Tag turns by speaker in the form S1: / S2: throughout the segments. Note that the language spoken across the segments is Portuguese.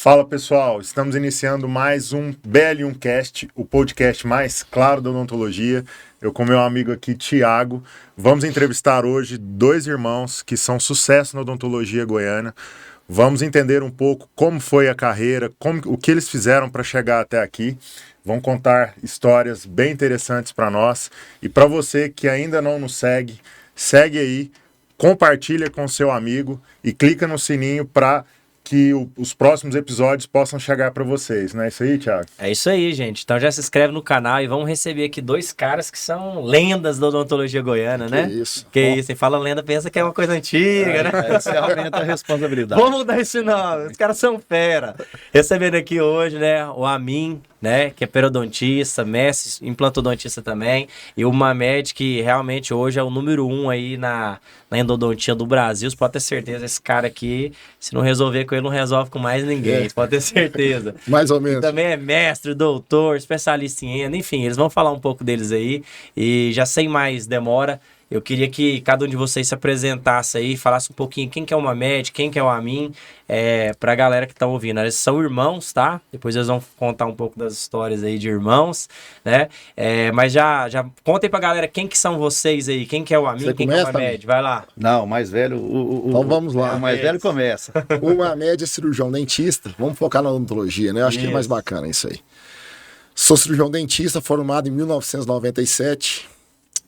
S1: Fala pessoal, estamos iniciando mais um BL1 Cast, o podcast mais claro da odontologia. Eu com meu amigo aqui, Thiago, vamos entrevistar hoje dois irmãos que são sucesso na odontologia goiana. Vamos entender um pouco como foi a carreira, o que eles fizeram para chegar até aqui. Vão contar histórias bem interessantes para nós. E para você que ainda não nos segue, segue aí, compartilha com seu amigo e clica no sininho para que os próximos episódios possam chegar para vocês, não é isso aí, Thiago?
S2: É isso aí, gente. Então já se inscreve no canal e vamos receber aqui dois caras que são lendas da odontologia goiana, né?
S3: Isso.
S2: Que isso, você fala lenda, pensa que é uma coisa antiga, né?
S3: Isso aumenta a responsabilidade.
S2: Vamos mudar esse nome, os caras são fera. Recebendo aqui hoje, né, o Amin, né, que é periodontista, mestre, implantodontista também, e o Mamed, que realmente hoje é o número 1 aí na endodontia do Brasil. Você pode ter certeza, esse cara aqui, se não resolver com ele, não resolve com mais ninguém, pode ter certeza.
S3: Mais ou menos.
S2: E também é mestre, doutor, especialista em endo, enfim, eles vão falar um pouco deles aí, e já sem mais demora, eu queria que cada um de vocês se apresentasse aí, falasse um pouquinho quem que é o Mamed, quem que é o Amin, pra galera que tá ouvindo. Eles são irmãos, tá? Depois eles vão contar um pouco das histórias aí de irmãos, né? Mas já contem pra galera quem que são vocês aí, quem que é o Amin,
S3: Você
S2: quem que é o
S3: começa,
S2: Mamed, vai lá.
S4: Não, o mais velho...
S3: Então vamos lá.
S4: O mais velho começa.
S3: O Mamed é cirurgião dentista. Vamos focar na odontologia, né? Eu acho que é mais bacana isso aí. Sou cirurgião dentista, formado em 1997,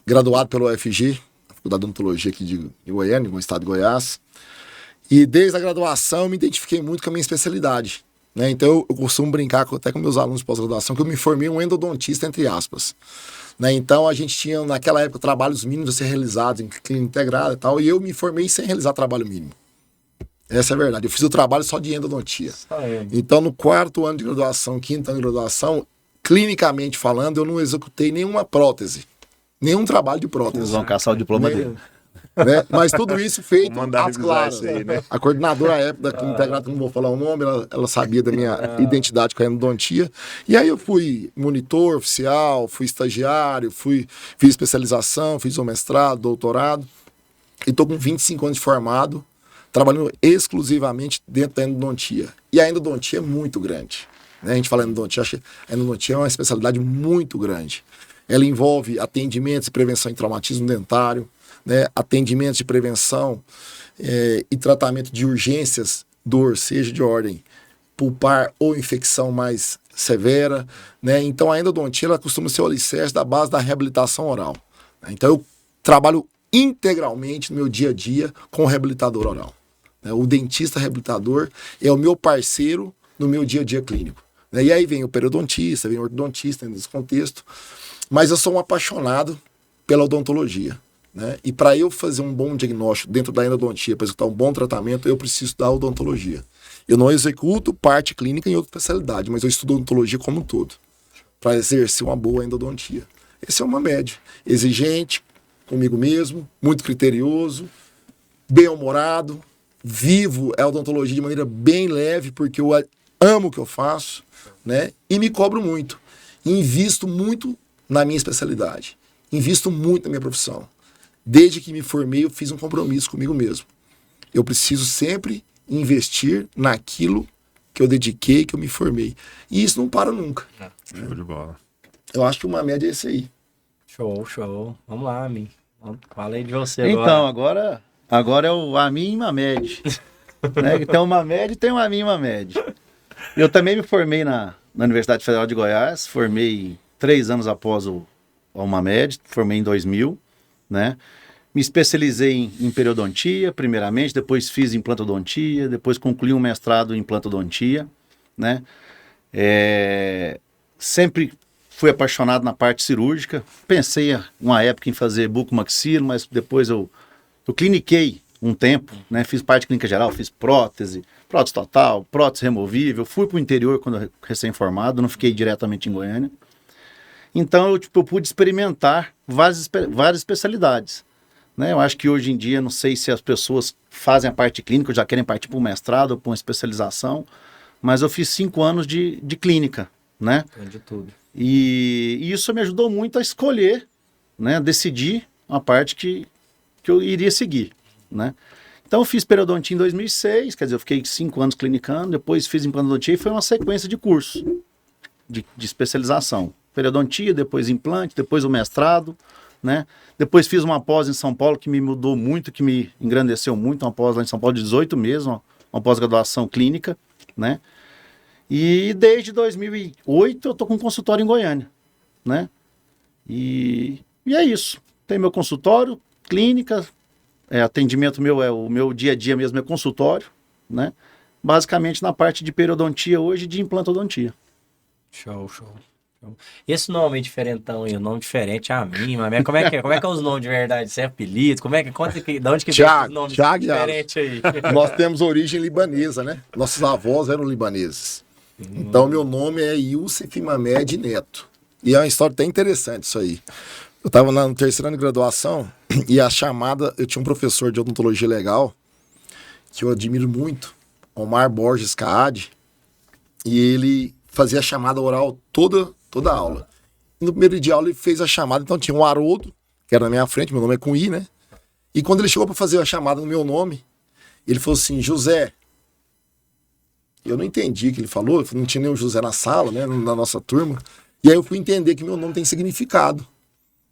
S3: graduado pelo UFG, Faculdade de Odontologia aqui de Goiânia, no estado de Goiás. E desde a graduação eu me identifiquei muito com a minha especialidade, né? Então eu costumo brincar até com meus alunos de pós-graduação que eu me formei um endodontista, entre aspas. Né? Então a gente tinha naquela época trabalhos mínimos a ser realizados em clínica integrada e tal, e eu me formei sem realizar trabalho mínimo. Essa é a verdade. Eu fiz o trabalho só de endodontia. Então no quarto ano de graduação, quinto ano de graduação, clinicamente falando, eu não executei nenhuma prótese. Nenhum trabalho de prótese.
S4: Eles vão caçar o diploma dele.
S3: Né? Mas tudo isso feito às claras.
S1: Isso aí, né?
S3: A coordenadora à época da Clínica Integrada, não vou falar o nome, ela sabia da minha identidade com a endodontia. E aí eu fui monitor oficial, fui estagiário, fiz especialização, fiz o mestrado, doutorado. E estou com 25 anos de formado, trabalhando exclusivamente dentro da endodontia. E a endodontia é muito grande. Né? A gente fala endodontia, a endodontia é uma especialidade muito grande. Ela envolve atendimentos e prevenção em traumatismo dentário, né? Atendimentos de prevenção e tratamento de urgências, dor, seja de ordem pulpar ou infecção mais severa. Né? Então a endodontia ela costuma ser o alicerce da base da reabilitação oral. Né? Então eu trabalho integralmente no meu dia a dia com o reabilitador oral. Né? O dentista reabilitador é o meu parceiro no meu dia a dia clínico. Né? E aí vem o periodontista, vem o ortodontista nesse contexto. Mas eu sou um apaixonado pela odontologia, né? E para eu fazer um bom diagnóstico dentro da endodontia, para executar um bom tratamento, eu preciso da odontologia. Eu não executo parte clínica em outra especialidade, mas eu estudo odontologia como um todo, para exercer uma boa endodontia. Esse é uma média. Exigente, comigo mesmo, muito criterioso, bem-humorado, vivo a odontologia de maneira bem leve, porque eu amo o que eu faço, né? E me cobro muito. Invisto muito na minha especialidade. Invisto muito na minha profissão. Desde que me formei, eu fiz um compromisso comigo mesmo. Eu preciso sempre investir naquilo que eu dediquei, que eu me formei. E isso não para nunca.
S1: Show de bola.
S3: Eu acho que uma média é esse aí.
S2: Show. Vamos lá, Amin. Fala aí de você agora.
S4: Então, agora é o Amin e Mamed. Né? Tem o Mamed e tem o Amin e Mamed. Eu também me formei na Universidade Federal de Goiás, formei 3 anos após o Mamed, formei em 2000, né? Me especializei em periodontia, primeiramente, depois fiz implantodontia, depois concluí um mestrado em implantodontia, né? Sempre fui apaixonado na parte cirúrgica, pensei uma época em fazer bucomaxilo, mas depois eu cliniquei um tempo, né? Fiz parte de clínica geral, fiz prótese total, prótese removível, fui para o interior quando recém-formado, não fiquei diretamente em Goiânia. Então eu pude experimentar várias especialidades. Né? Eu acho que hoje em dia, não sei se as pessoas fazem a parte clínica, já querem partir para um mestrado ou para uma especialização, mas eu fiz 5 anos de clínica. Né?
S2: De tudo.
S4: E isso me ajudou muito a escolher, né? Decidir uma parte que eu iria seguir. Né? Então eu fiz periodontia em 2006, quer dizer, eu fiquei 5 anos clinicando, depois fiz implantodontia e foi uma sequência de cursos de especialização. Periodontia, depois implante, depois o mestrado, né? Depois fiz uma pós em São Paulo que me mudou muito, que me engrandeceu muito, uma pós lá em São Paulo de 18 meses, uma pós-graduação clínica, né? E desde 2008 eu tô com um consultório em Goiânia, né? E é isso. Tem meu consultório, clínica, atendimento meu, o meu dia a dia mesmo é consultório, né? Basicamente na parte de periodontia hoje e de implantodontia.
S2: Show. Esse nome diferentão aí, o nome diferente a mim, mas como é que é os nomes de verdade? Você é apelido? De onde que vem esses nomes diferentes aí?
S3: Nós temos origem libanesa, né? Nossos avós eram libaneses. Então, meu nome é Youssef Mamed Neto. E é uma história até interessante isso aí. Eu estava no terceiro ano de graduação e eu tinha um professor de odontologia legal que eu admiro muito, Omar Borges Caade, e ele fazia a chamada oral toda a aula. E no primeiro dia de aula ele fez a chamada, então tinha um Haroldo, que era na minha frente, meu nome é com I, né? E quando ele chegou para fazer a chamada no meu nome, ele falou assim, José. Eu não entendi o que ele falou, não tinha nenhum José na sala, né, na nossa turma. E aí eu fui entender que meu nome tem significado,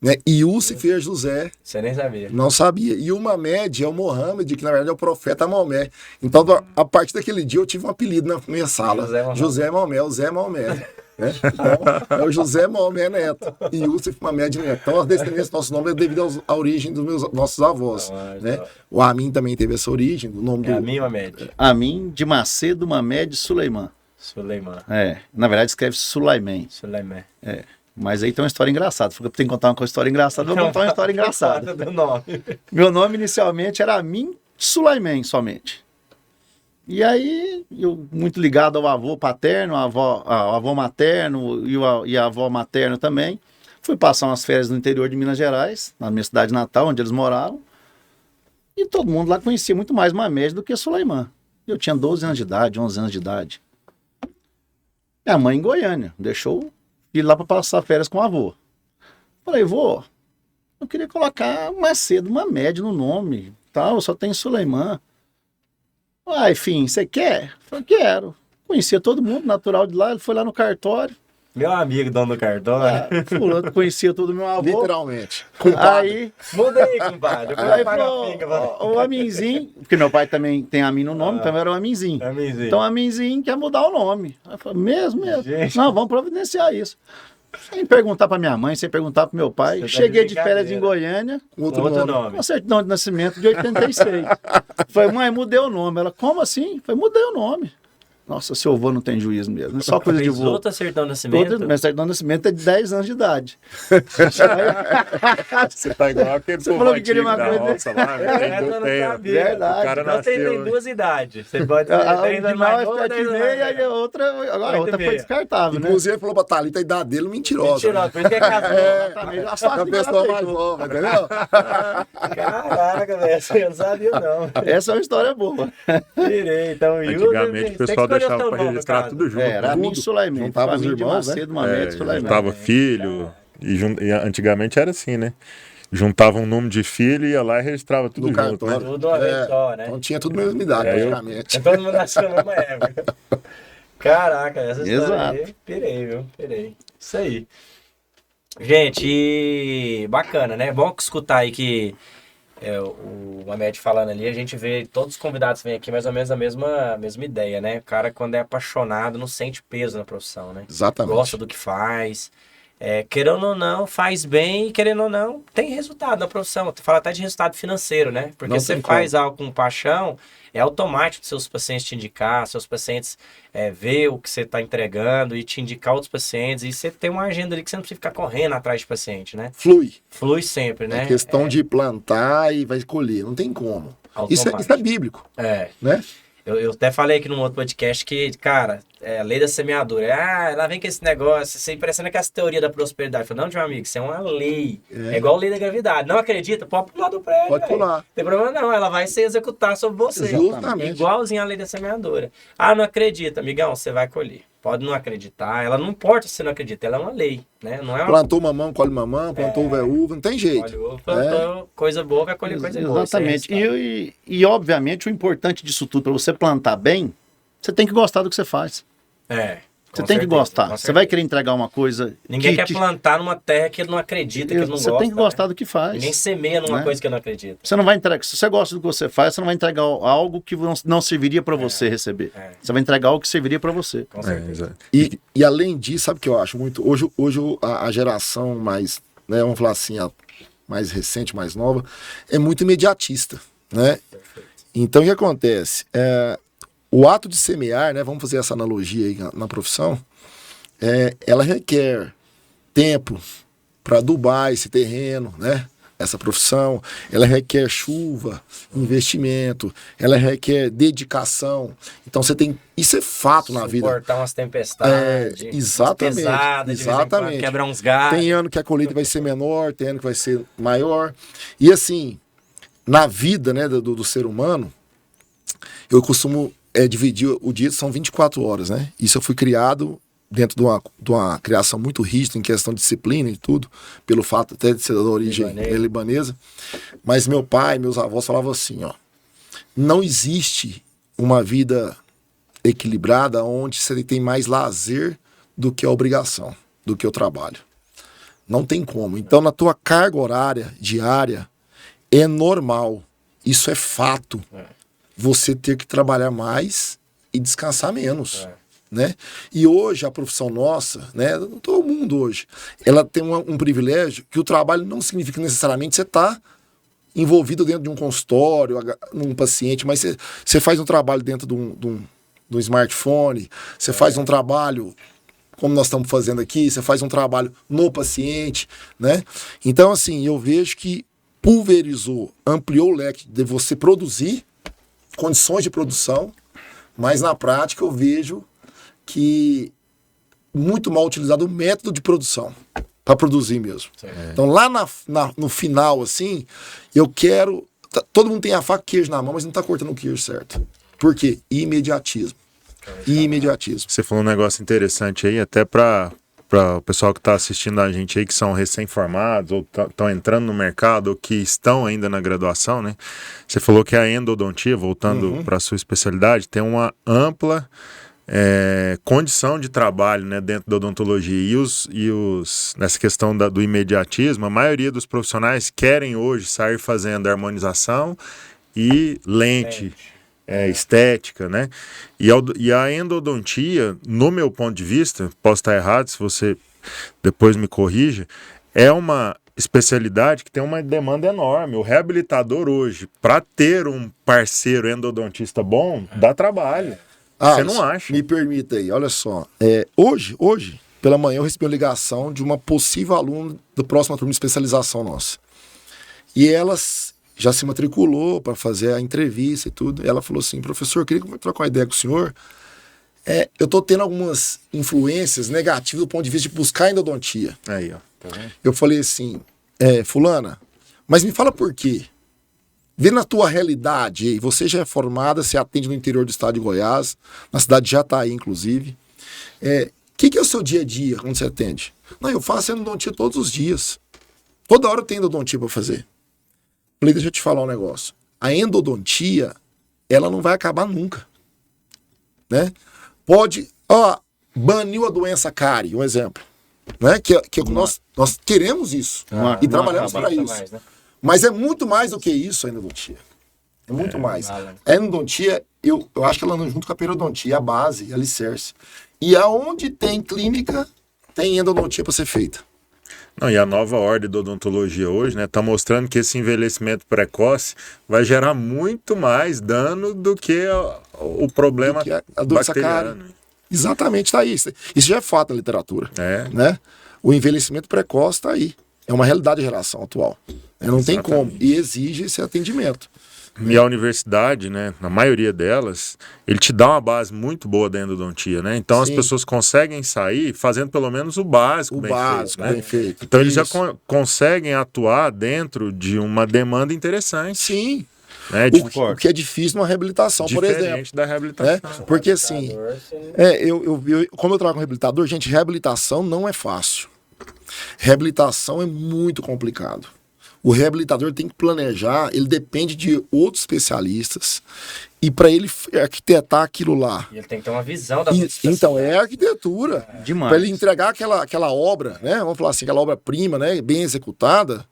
S3: né? Youssef é José.
S2: Você nem sabia.
S3: Não sabia. E o Mamed é o Mohammed, que na verdade é o profeta Maomé. Então, a partir daquele dia eu tive um apelido na minha sala. José Maomé, o Zé Maomé. Né? Então, é o José Maomé Neto e Youssef Mamed Neto. Então, a descendência do nosso nome é devido à origem dos nossos avós. Né? O Amin também teve essa origem. Do nome do
S2: Amin Mamed.
S4: Amin de Macedo Mamed Suleiman. Na verdade escreve Sulaiman. Mas aí tem uma história engraçada. Porque eu tenho que contar uma história engraçada, vou contar uma história engraçada. Meu nome inicialmente era Amin Sulaiman somente. E aí, eu muito ligado ao avô paterno, ao avô materno e a avó materna também. Fui passar umas férias no interior de Minas Gerais, na minha cidade natal, onde eles moravam. E todo mundo lá conhecia muito mais Mamed do que Sulaiman. Eu tinha 12 anos de idade, 11 anos de idade. Minha mãe em Goiânia, deixou ir lá para passar férias com o avô. Falei, vô, eu queria colocar Macedo Mamed no nome, tal, só tem Sulaiman. Enfim, você quer? Eu falei, quero. Conhecia todo mundo, natural de lá, ele foi lá no cartório.
S2: Meu amigo, dono do cartório.
S4: Fulano conhecia todo meu avô.
S3: Literalmente.
S4: Aí,
S2: muda aí, compadre.
S4: Aí falou, o Aminzinho, porque meu pai também tem Amin no nome, então era o Aminzinho. Então o Aminzinho quer mudar o nome. Aí eu falei, mesmo? Gente. Não, vamos providenciar isso. Sem perguntar pra minha mãe, sem perguntar pro meu pai. Cheguei de férias em Goiânia.
S3: Outro nome.
S4: Com certidão de nascimento de 86. Falei, mãe, mudei o nome. Ela, como assim? Falei, mudei o nome. Nossa, seu avô não tem juízo mesmo. É só coisa de vô.
S2: Outra certidão de nascimento?
S4: Minha certidão de nascimento é de 10 anos de idade.
S1: Você tá igual aquele
S4: povo antigo da
S1: roça lá.
S4: Verdade.
S1: O cara nasceu,
S2: tem duas idades. Você pode ter 10 anos mais novo, 10 anos mais velho.
S4: E a outra foi descartável, né?
S3: Inclusive, ele falou pra Thalita a idade dele mentirosa.
S2: Mentirosa, por isso que é casou.
S3: É a pessoa mais nova, entendeu?
S2: Caraca, velho, eu não sabia não.
S4: Essa é uma história boa.
S2: Tirei, então.
S1: Antigamente o pessoal deixava pra registrar tudo junto.
S4: Era Amin Sulaiman.
S3: Juntava os irmãos, né?
S1: Juntava filho. E antigamente era assim, né? Juntava um nome de filho, ia lá e registrava tudo
S3: no
S1: junto.
S3: Cartório.
S2: Tudo uma vez só, né?
S3: Então tinha tudo na mesma idade, praticamente.
S2: Todo mundo nasceu na mesma época. Caraca, essa história aí, pirei, viu? Pirei. Isso aí. Gente, bacana, né? Bom escutar aí que o Mamed falando ali, a gente vê, todos os convidados vêm aqui mais ou menos a mesma ideia, né? O cara, quando é apaixonado, não sente peso na profissão, né?
S3: Exatamente.
S2: Gosta do que faz. Querendo ou não, faz bem e querendo ou não, tem resultado na profissão. Fala até de resultado financeiro, né? Porque você faz algo com paixão, é automático seus pacientes te indicar, seus pacientes ver o que você está entregando e te indicar outros pacientes. E você tem uma agenda ali que você não precisa ficar correndo atrás de paciente, né? Flui sempre, né?
S3: É questão de plantar e vai colher, não tem como. Isso é bíblico. Né?
S2: Eu até falei aqui num outro podcast que, cara, a lei da semeadura. Ela vem com esse negócio, você parecendo que essa teoria da prosperidade. Fala, não, meu amigo, isso é uma lei. É igual a lei da gravidade. Não acredita? Pode pular do prédio.
S3: Pode pular.
S2: Não tem problema não, ela vai se executar sobre você.
S3: Justamente.
S2: Igualzinho a lei da semeadura. Não acredita, amigão, você vai colher. Pode não acreditar, ela não importa se você não acredita, ela é uma lei, né? Não é uma...
S3: Plantou mamão, colhe mamão, plantou uva, não tem jeito.
S2: Colhe uva, plantou coisa boa, vai colher coisa boa.
S4: Exatamente. E, obviamente, o importante disso tudo, para você plantar bem, você tem que gostar do que você faz. Você tem que gostar. Você vai querer entregar uma coisa...
S2: Ninguém quer plantar numa terra que ele não acredita, que ele não gosta.
S4: Você tem que gostar do que faz.
S2: Ninguém semeia numa coisa que ele não acredita.
S4: Você não vai entregar... Se você gosta do que você faz, você não vai entregar algo que não serviria para você receber. Você vai entregar algo que serviria para você.
S2: Com certeza.
S3: E além disso, sabe o que eu acho muito? Hoje a geração mais, né, vamos falar assim, a mais recente, mais nova, é muito imediatista, né? Então, o que acontece? O ato de semear, né, vamos fazer essa analogia aí na profissão, ela requer tempo para adubar esse terreno, né? Essa profissão, ela requer chuva, investimento, ela requer dedicação. Então você tem, isso é fato na vida.
S2: Suportar umas tempestades,
S3: exatamente,
S2: pesadas,
S3: exatamente.
S2: Quebrar uns galhos.
S3: Tem ano que a colheita vai ser menor, tem ano que vai ser maior. E assim, na vida, né, do ser humano, eu costumo dividir o dia, são 24 horas, né? Isso eu fui criado dentro de uma criação muito rígida em questão de disciplina e tudo, pelo fato até de ser da origem libanesa. Mas meu pai, meus avós falavam assim, ó, não existe uma vida equilibrada onde você tem mais lazer do que a obrigação, do que o trabalho. Não tem como. Então, na tua carga horária diária, é normal, isso é fato, você ter que trabalhar mais e descansar menos. Né? E hoje a profissão nossa, né, todo mundo hoje, ela tem um privilégio que o trabalho não significa necessariamente você estar envolvido dentro de um consultório, num paciente, mas você faz um trabalho dentro de um smartphone, você faz um trabalho como nós estamos fazendo aqui, você faz um trabalho no paciente, né? Então, assim, eu vejo que pulverizou, ampliou o leque de você produzir, condições de produção, mas na prática eu vejo que muito mal utilizado o método de produção para produzir mesmo. Então lá no final, assim, eu quero... Todo mundo tem a faca e queijo na mão, mas não está cortando o queijo certo. Por quê? Imediatismo. Imediatismo.
S1: Você falou um negócio interessante aí, até para o pessoal que está assistindo a gente aí, que são recém-formados, ou estão entrando no mercado, ou que estão ainda na graduação, né? Você falou que a endodontia, voltando para a sua especialidade, tem uma ampla... condição de trabalho, né, dentro da odontologia nessa questão do imediatismo, a maioria dos profissionais querem hoje sair fazendo harmonização e lente estética, né? E a endodontia, no meu ponto de vista, posso estar errado, se você depois me corrija, é uma especialidade que tem uma demanda enorme. O reabilitador hoje, para ter um parceiro endodontista bom, dá trabalho. Você não acha?
S3: Me permita aí, olha só. Hoje, pela manhã, eu recebi uma ligação de uma possível aluna da próxima turma de especialização nossa. E ela já se matriculou para fazer a entrevista e tudo. E ela falou assim, professor, eu queria trocar uma ideia com o senhor. Eu estou tendo algumas influências negativas do ponto de vista de buscar endodontia.
S1: Aí, ó. Tá vendo?
S3: Eu falei assim, fulana, mas me fala por quê? Vê na tua realidade aí, você já é formada, você atende no interior do estado de Goiás, na cidade de Jataí, inclusive. Que é o seu dia a dia quando você atende? Não, eu faço endodontia todos os dias. Toda hora eu tenho endodontia para fazer. Falei, deixa eu te falar um negócio. A endodontia, ela não vai acabar nunca. Né? Baniu a doença cárie, um exemplo. Né? Nós queremos isso. E trabalhamos para isso. Mais, né? Mas é muito mais do que isso a endodontia. É muito mais. A endodontia, eu acho que ela anda junto com a periodontia, a base, a alicerce. E aonde tem clínica, tem endodontia para ser feita.
S1: Não, e a nova ordem da odontologia hoje, né, tá mostrando que esse envelhecimento precoce vai gerar muito mais dano do que o problema
S3: a doença cárie. Exatamente, tá aí. Isso já é fato na literatura. Né? O envelhecimento precoce tá aí. É uma realidade da geração atual. Não tem como. E exige esse atendimento.
S1: E a universidade, né, na maioria delas, ele te dá uma base muito boa da endodontia, né? Então as
S3: Sim.
S1: pessoas conseguem sair fazendo pelo menos o básico
S3: O
S1: bem
S3: básico,
S1: feito, né?
S3: bem feito.
S1: Então eles já
S3: Isso.
S1: conseguem atuar dentro de uma demanda interessante,
S3: Sim.
S1: né?
S3: O que é difícil numa reabilitação, por exemplo.
S1: Diferente da reabilitação.
S3: Né? Porque assim, como eu trabalho com reabilitador, gente, reabilitação não é fácil. Reabilitação é muito complicado. O reabilitador tem que planejar, ele depende de outros especialistas, e para ele arquitetar aquilo lá.
S2: E ele tem que ter uma visão da
S3: Então, é arquitetura.
S4: Demais.
S3: Para ele entregar aquela obra, né? Vamos falar assim, aquela obra-prima, né? Bem executada.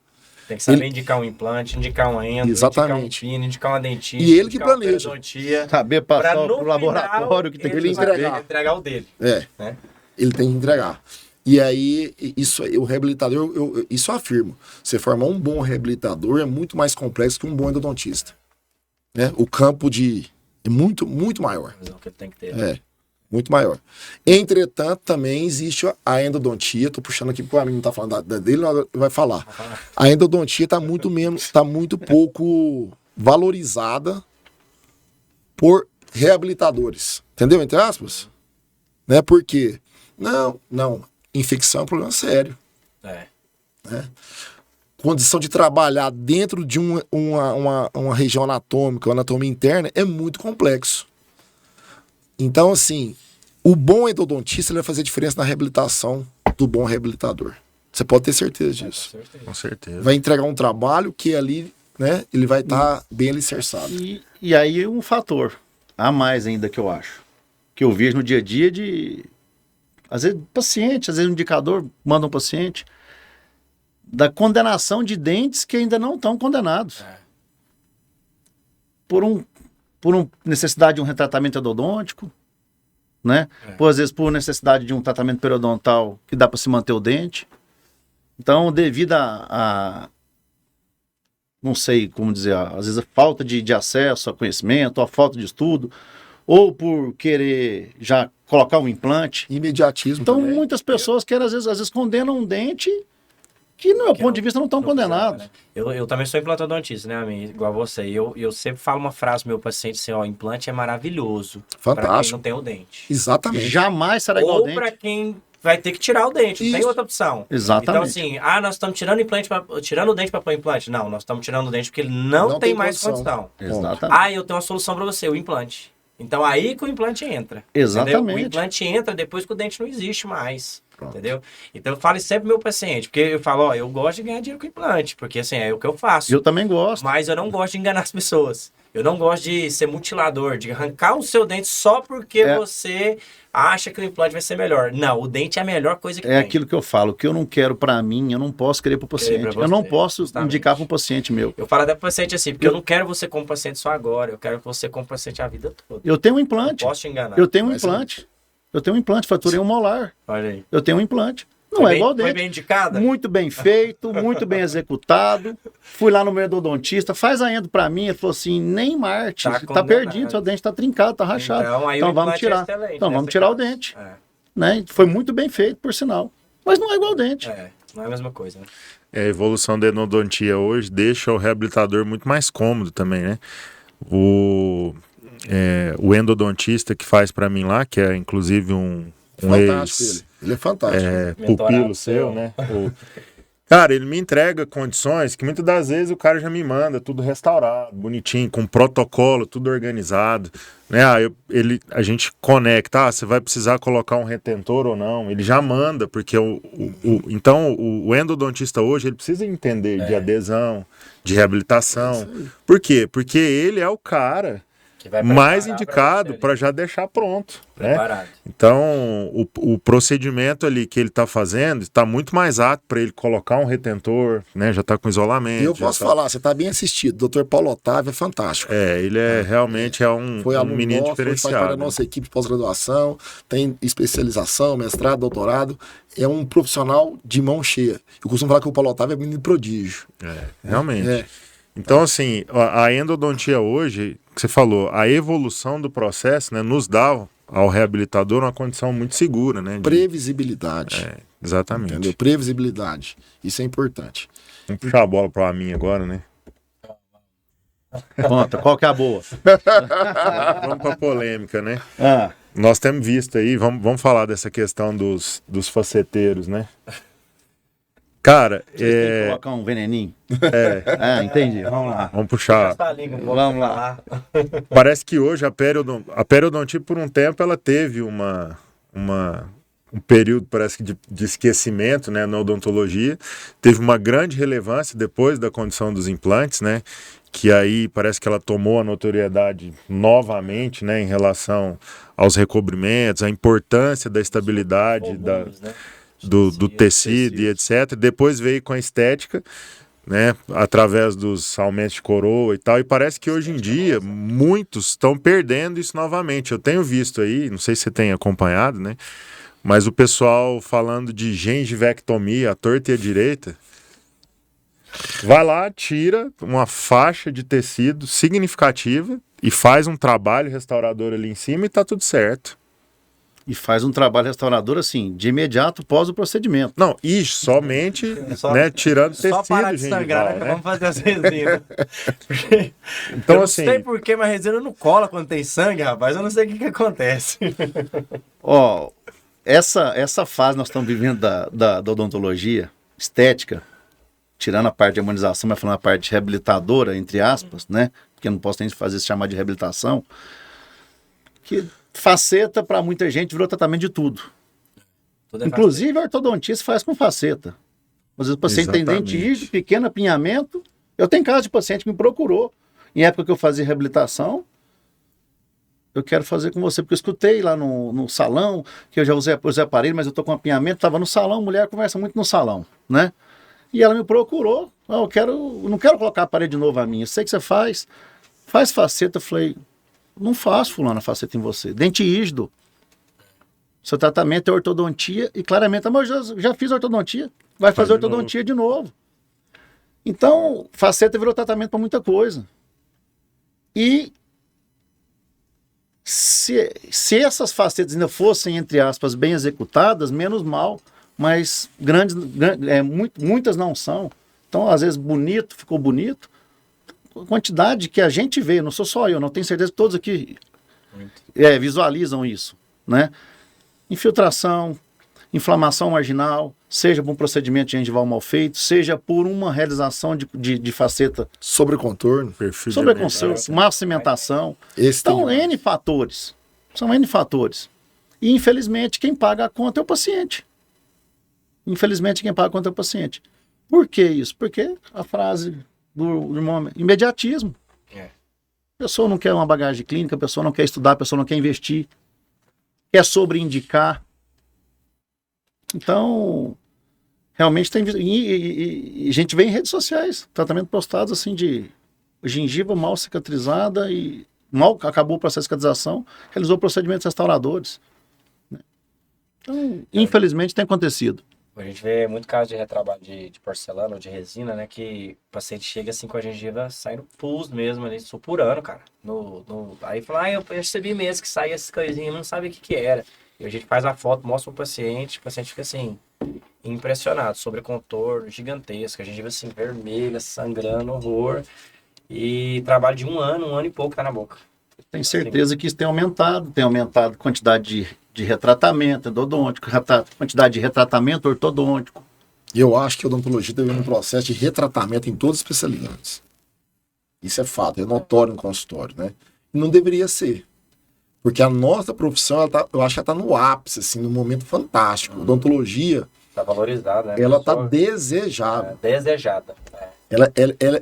S2: Tem que saber indicar um implante, indicar uma endo,
S3: Exatamente.
S2: indicar um pino, indicar uma dentina.
S3: E ele que
S2: indicar uma
S3: planeja.
S2: periodontia,
S4: Saber
S2: pra
S4: passar
S2: no
S4: pro
S2: final,
S4: laboratório que tem que
S3: ele
S2: entregar o dele.
S3: É.
S2: Né?
S3: Ele tem que entregar. E aí, o reabilitador, isso eu afirmo. Você formar um bom reabilitador é muito mais complexo que um bom endodontista. Né? O campo é muito, muito maior.
S2: Mas é o que ele tem que ter.
S3: Muito maior. Entretanto, também existe a endodontia. Tô puxando aqui porque o amigo não tá falando dele, ele vai falar. A endodontia tá muito pouco valorizada por reabilitadores. Entendeu? Entre aspas. Né? Por quê? Não. Infecção é um problema sério. Né? Condição de trabalhar dentro de uma região anatômica, uma anatomia interna, é muito complexo. Então, assim, o bom endodontista ele vai fazer diferença na reabilitação do bom reabilitador. Você pode ter certeza disso.
S1: Com certeza.
S3: Vai entregar um trabalho que ali, né, ele vai estar bem alicerçado.
S4: E aí um fator a mais ainda que eu acho, que eu vejo no dia a dia às vezes paciente, às vezes um indicador manda um paciente, da condenação de dentes que ainda não estão condenados. Por necessidade de um retratamento endodôntico, né? Às vezes por necessidade de um tratamento periodontal que dá para se manter o dente. Então, devido não sei como dizer, às vezes a falta de acesso a conhecimento, ou a falta de estudo, ou por querer já colocar um implante.
S3: Imediatismo
S4: Então,
S3: também.
S4: muitas pessoas querem, às vezes condenam um dente que, no meu ponto de vista, não estão condenados.
S2: Né? Eu também sou implantodontista, né, amigo? Igual você. Eu sempre falo uma frase pro meu paciente assim, ó, implante é maravilhoso. Pra quem
S3: Fantástico.
S2: não tem o dente.
S3: Exatamente.
S4: Jamais será igual ao
S2: Ou
S4: dente.
S2: pra quem vai ter que tirar o dente, não tem
S3: Isso.
S2: outra opção.
S4: Exatamente.
S2: Então assim, nós estamos tirando o dente para pôr implante. Não, nós estamos tirando o dente porque ele não tem mais condição.
S4: Exatamente.
S2: Eu tenho uma solução para você, o implante. Então aí que o implante entra.
S4: Exatamente.
S2: Entendeu? O implante entra depois que o dente não existe mais. Pronto. Entendeu? Então eu falo sempre pro meu paciente, porque eu falo, eu gosto de ganhar dinheiro com implante, porque assim, é o que eu faço.
S4: Eu também gosto.
S2: Mas eu não gosto de enganar as pessoas. Eu não gosto de ser mutilador, de arrancar o seu dente só porque você acha que o implante vai ser melhor. Não, o dente é a melhor coisa que tem.
S4: É aquilo que eu falo, o que eu não quero pra mim, eu não posso querer pro paciente. Eu não posso indicar pro paciente meu.
S2: Eu falo até pro paciente assim, porque eu não quero você como paciente só agora, eu quero você como paciente a vida toda.
S4: Eu tenho um implante.
S2: Não posso te enganar.
S4: Eu tenho um implante. Eu tenho um implante, fraturei um molar.
S2: Olha aí.
S4: Eu tenho um implante. Não é igual dente.
S2: Foi bem indicada?
S4: Muito bem feito, muito bem executado. Fui lá no meu endodontista, faz a endo pra mim. Ele falou assim, nem Marte, tá perdido, seu dente tá trincado, tá rachado.
S2: Então
S4: vamos tirar. Então vamos tirar o dente. Né? Foi muito bem feito, por sinal. Mas não é igual dente.
S2: Não é a mesma coisa, né?
S1: A evolução da endodontia hoje deixa o reabilitador muito mais cômodo também, né? O endodontista que faz pra mim lá, que é inclusive um
S3: fantástico ele é fantástico.
S1: Pupilo seu, né? Cara, ele me entrega condições que muitas das vezes o cara já me manda tudo restaurado, bonitinho, com protocolo, tudo organizado, né? A gente conecta, você vai precisar colocar um retentor ou não, ele já manda, porque então o endodontista hoje, ele precisa entender de adesão, de reabilitação. Por quê? Porque ele é o cara mais indicado para já deixar pronto. Né? Então, o procedimento ali que ele está fazendo está muito mais apto para ele colocar um retentor, né? Já está com isolamento.
S3: E eu posso falar, você está bem assistido. O Dr. Paulo Otávio é fantástico.
S1: Ele realmente um menino diferenciado.
S3: Faz parte da nossa equipe de pós-graduação, tem especialização, mestrado, doutorado. É um profissional de mão cheia. Eu costumo falar que o Paulo Otávio é menino prodígio.
S1: Realmente. Então, assim, a endodontia hoje, que você falou, a evolução do processo, né, nos dá ao reabilitador uma condição muito segura, né?
S3: Previsibilidade.
S1: Exatamente.
S3: Entendeu? Previsibilidade. Isso é importante.
S1: Vamos puxar a bola para mim agora, né?
S4: Conta, qual que é a boa?
S1: Vamos pra polêmica, né?
S4: Ah,
S1: Nós temos visto aí, vamos falar dessa questão dos faceteiros, né? Cara,
S4: vocês têm que colocar um veneninho? Ah, entendi. Vamos lá.
S1: vamos puxar.
S4: Vamos lá.
S1: Parece que hoje a periodontia, por um tempo, ela teve um período, parece que de esquecimento, né, na odontologia. Teve uma grande relevância depois da condição dos implantes, né? Que aí parece que ela tomou a notoriedade novamente, né, em relação aos recobrimentos, a importância da estabilidade do tecido e etc. Depois veio com a estética, né, através dos aumentos de coroa e tal, e parece que hoje em dia muitos estão perdendo isso novamente. Eu tenho visto aí, não sei se você tem acompanhado, né, mas o pessoal falando de gengivectomia, à torta e à direita, vai lá, tira uma faixa de tecido significativa e faz um trabalho restaurador ali em cima e tá tudo certo.
S4: E faz um trabalho restaurador assim, de imediato pós o procedimento.
S1: Não, e somente, né, tirando tecido
S2: Só parar de
S1: gengival,
S2: sangrar,
S1: né?
S2: vamos fazer as resinas.
S1: Então,
S2: eu não
S1: assim,
S2: sei por que, mas a resina não cola quando tem sangue, rapaz. Eu não sei o que acontece.
S4: Ó, essa fase nós estamos vivendo da odontologia estética, tirando a parte de harmonização, mas falando a parte reabilitadora, entre aspas, né? Porque eu não posso nem fazer se chamar de reabilitação. Que faceta, para muita gente, virou tratamento de tudo. Inclusive, a ortodontia se faz com faceta. Às vezes o paciente tem dente rígido, pequeno apinhamento. Eu tenho caso de paciente que me procurou. Em época que eu fazia reabilitação, eu quero fazer com você, porque eu escutei lá no salão, que eu já usei aparelho, mas eu tô com apinhamento, estava no salão, mulher conversa muito no salão, né? E ela me procurou, eu não quero colocar aparelho de novo a minha, eu sei que você faz faceta. Eu falei, não faço, fulano, faceta em você. Dente rígido. Seu tratamento é ortodontia e claramente, mas eu já fiz ortodontia. Vai fazer ortodontia de novo. Então, faceta virou tratamento para muita coisa. E se essas facetas ainda fossem, entre aspas, bem executadas, menos mal, mas muitas não são. Então, às vezes, ficou bonito. A quantidade que a gente vê, não sou só eu, não tenho certeza que todos aqui visualizam isso, né? Infiltração, inflamação marginal, seja por um procedimento gengival mal feito, seja por uma realização de faceta
S3: Sobre contorno.
S1: perfil
S4: sobre
S1: de
S4: conserto, má cimentação.
S3: Esse
S4: Então,
S3: tem-
S4: N fatores. São N fatores. E, infelizmente, quem paga a conta é o paciente. Infelizmente, quem paga a conta é o paciente. Por que isso? Porque a frase do irmão, imediatismo. A pessoa não quer uma bagagem clínica, a pessoa não quer estudar, a pessoa não quer investir, quer sobreindicar. Então, realmente tem... E a gente vê em redes sociais, tratamento postados assim de gengiva mal cicatrizada e mal acabou o processo de cicatrização, realizou procedimentos restauradores. Né? Então, infelizmente, tem acontecido.
S2: A gente vê muito caso de retrabalho de porcelana ou de resina, né? Que o paciente chega assim com a gengiva saindo pus mesmo ali, supurando, cara. Aí fala, eu percebi mesmo que saía essas coisinhas, não sabia o que era. E a gente faz a foto, mostra pro paciente, o paciente fica assim, impressionado, sobre contorno gigantesco, a gengiva assim, vermelha, sangrando, horror. E trabalho de um ano e pouco tá na boca.
S4: Tenho certeza que isso tem aumentado a quantidade de retratamento endodôntico, quantidade de retratamento ortodôntico.
S3: Eu acho que a odontologia deve um processo de retratamento em todas as especialidades. Isso é fato, é notório no consultório, né? E não deveria ser. Porque a nossa profissão, eu acho que ela está no ápice, assim, num momento fantástico. A odontologia,
S2: Tá valorizada, né?
S3: ela está desejável.
S2: Desejada.
S3: Ela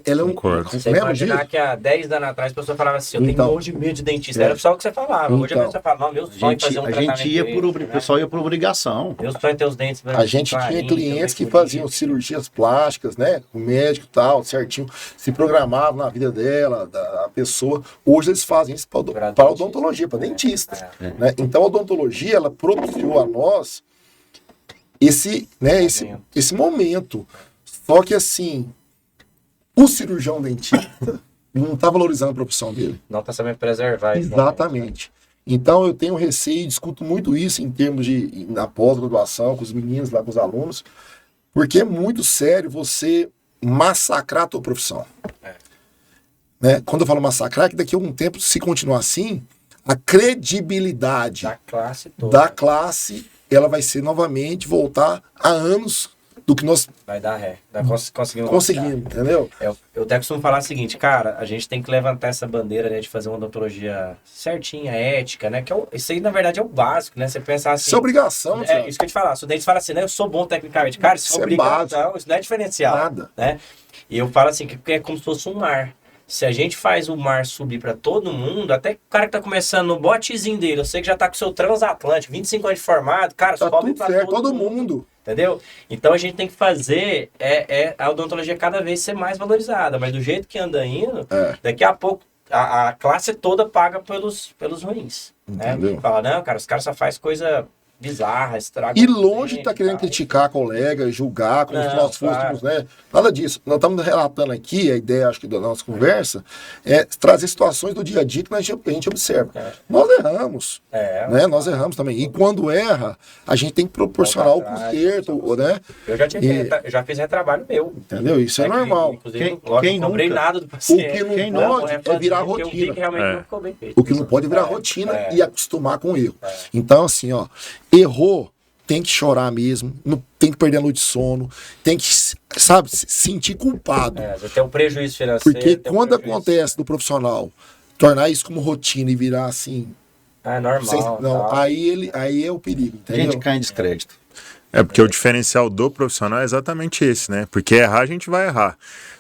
S3: é um...
S1: Concordo.
S2: Você
S3: Lembra
S2: imaginar
S3: disso?
S2: que há 10 anos atrás a pessoa falava assim, eu tenho
S3: Então.
S2: hoje medo de dentista. Era só o que você falava. Hoje a
S3: Então.
S2: pessoa fala, não, meu sonho é fazer um
S4: A
S2: tratamento
S4: gente ia
S2: desse,
S4: o pessoal ia por obrigação.
S2: Meu sonho é ter os dentes...
S3: A gente tinha clientes que faziam cirurgias plásticas, né? O médico e tal, certinho, se programavam na vida dela, da pessoa. Hoje eles fazem isso para a odontologia, para dentista. Né? Então a odontologia, ela propiciou a nós esse momento. Só que assim, o cirurgião dentista não está valorizando a profissão dele.
S2: Não tá sabendo preservar isso.
S3: Exatamente. Então eu tenho receio, discuto muito isso em termos de na pós-graduação, com os meninos lá, com os alunos, porque é muito sério você massacrar a tua profissão. né? Quando eu falo massacrar, é que daqui a algum tempo, se continuar assim, a credibilidade
S2: Da classe toda.
S3: da classe, ela vai ser novamente voltar a anos do que nós
S2: Vai dar ré. Conseguimos.
S3: conseguimos, entendeu?
S2: Eu até costumo falar o seguinte, cara, a gente tem que levantar essa bandeira, né, de fazer uma odontologia certinha, ética, né, isso aí, na verdade, é o básico, né, você pensar assim...
S3: Isso é obrigação,
S2: É isso que eu te falar, se o dente fala assim, né, eu sou bom tecnicamente, cara, isso é obrigação, isso não é diferencial.
S3: Nada.
S2: Né? E eu falo assim, que é como se fosse um mar. Se a gente faz o mar subir para todo mundo, até o cara que tá começando no botezinho dele, eu sei que já tá com o seu transatlântico, 25 anos de formado, cara,
S3: Tá
S2: sobe
S3: tudo
S2: pra
S3: certo, todo mundo.
S2: Entendeu? Então a gente tem que fazer a odontologia cada vez ser mais valorizada, mas do jeito que anda indo, daqui a pouco a classe toda paga pelos ruins.
S3: Entendeu?
S2: Né? Fala, não, cara, os caras só fazem coisa bizarra, estraga.
S3: E longe de estar querendo criticar colega, julgar, como se nós fôssemos, né? Nada disso. Nós estamos relatando aqui, a ideia, acho que da nossa conversa, é trazer situações do dia a dia que a gente observa. Nós erramos, né? Nós erramos também. E quando erra, a gente tem que proporcionar o conserto, né?
S2: Eu já fiz retrabalho meu.
S3: Entendeu? Isso é normal.
S2: Quem não cobrei nada do paciente.
S3: O que não pode é virar rotina. O que não pode é virar rotina e acostumar com o erro. Então, assim, ó, errou, tem que chorar mesmo, não tem que perder a noite de sono, tem que, sabe, se sentir culpado.
S2: Tem um prejuízo financeiro.
S3: Porque quando acontece do profissional tornar isso como rotina e virar assim...
S2: normal.
S3: Aí é o perigo, entendeu?
S4: A gente cai em descrédito.
S1: Porque o diferencial do profissional é exatamente esse, né? Porque errar a gente vai errar.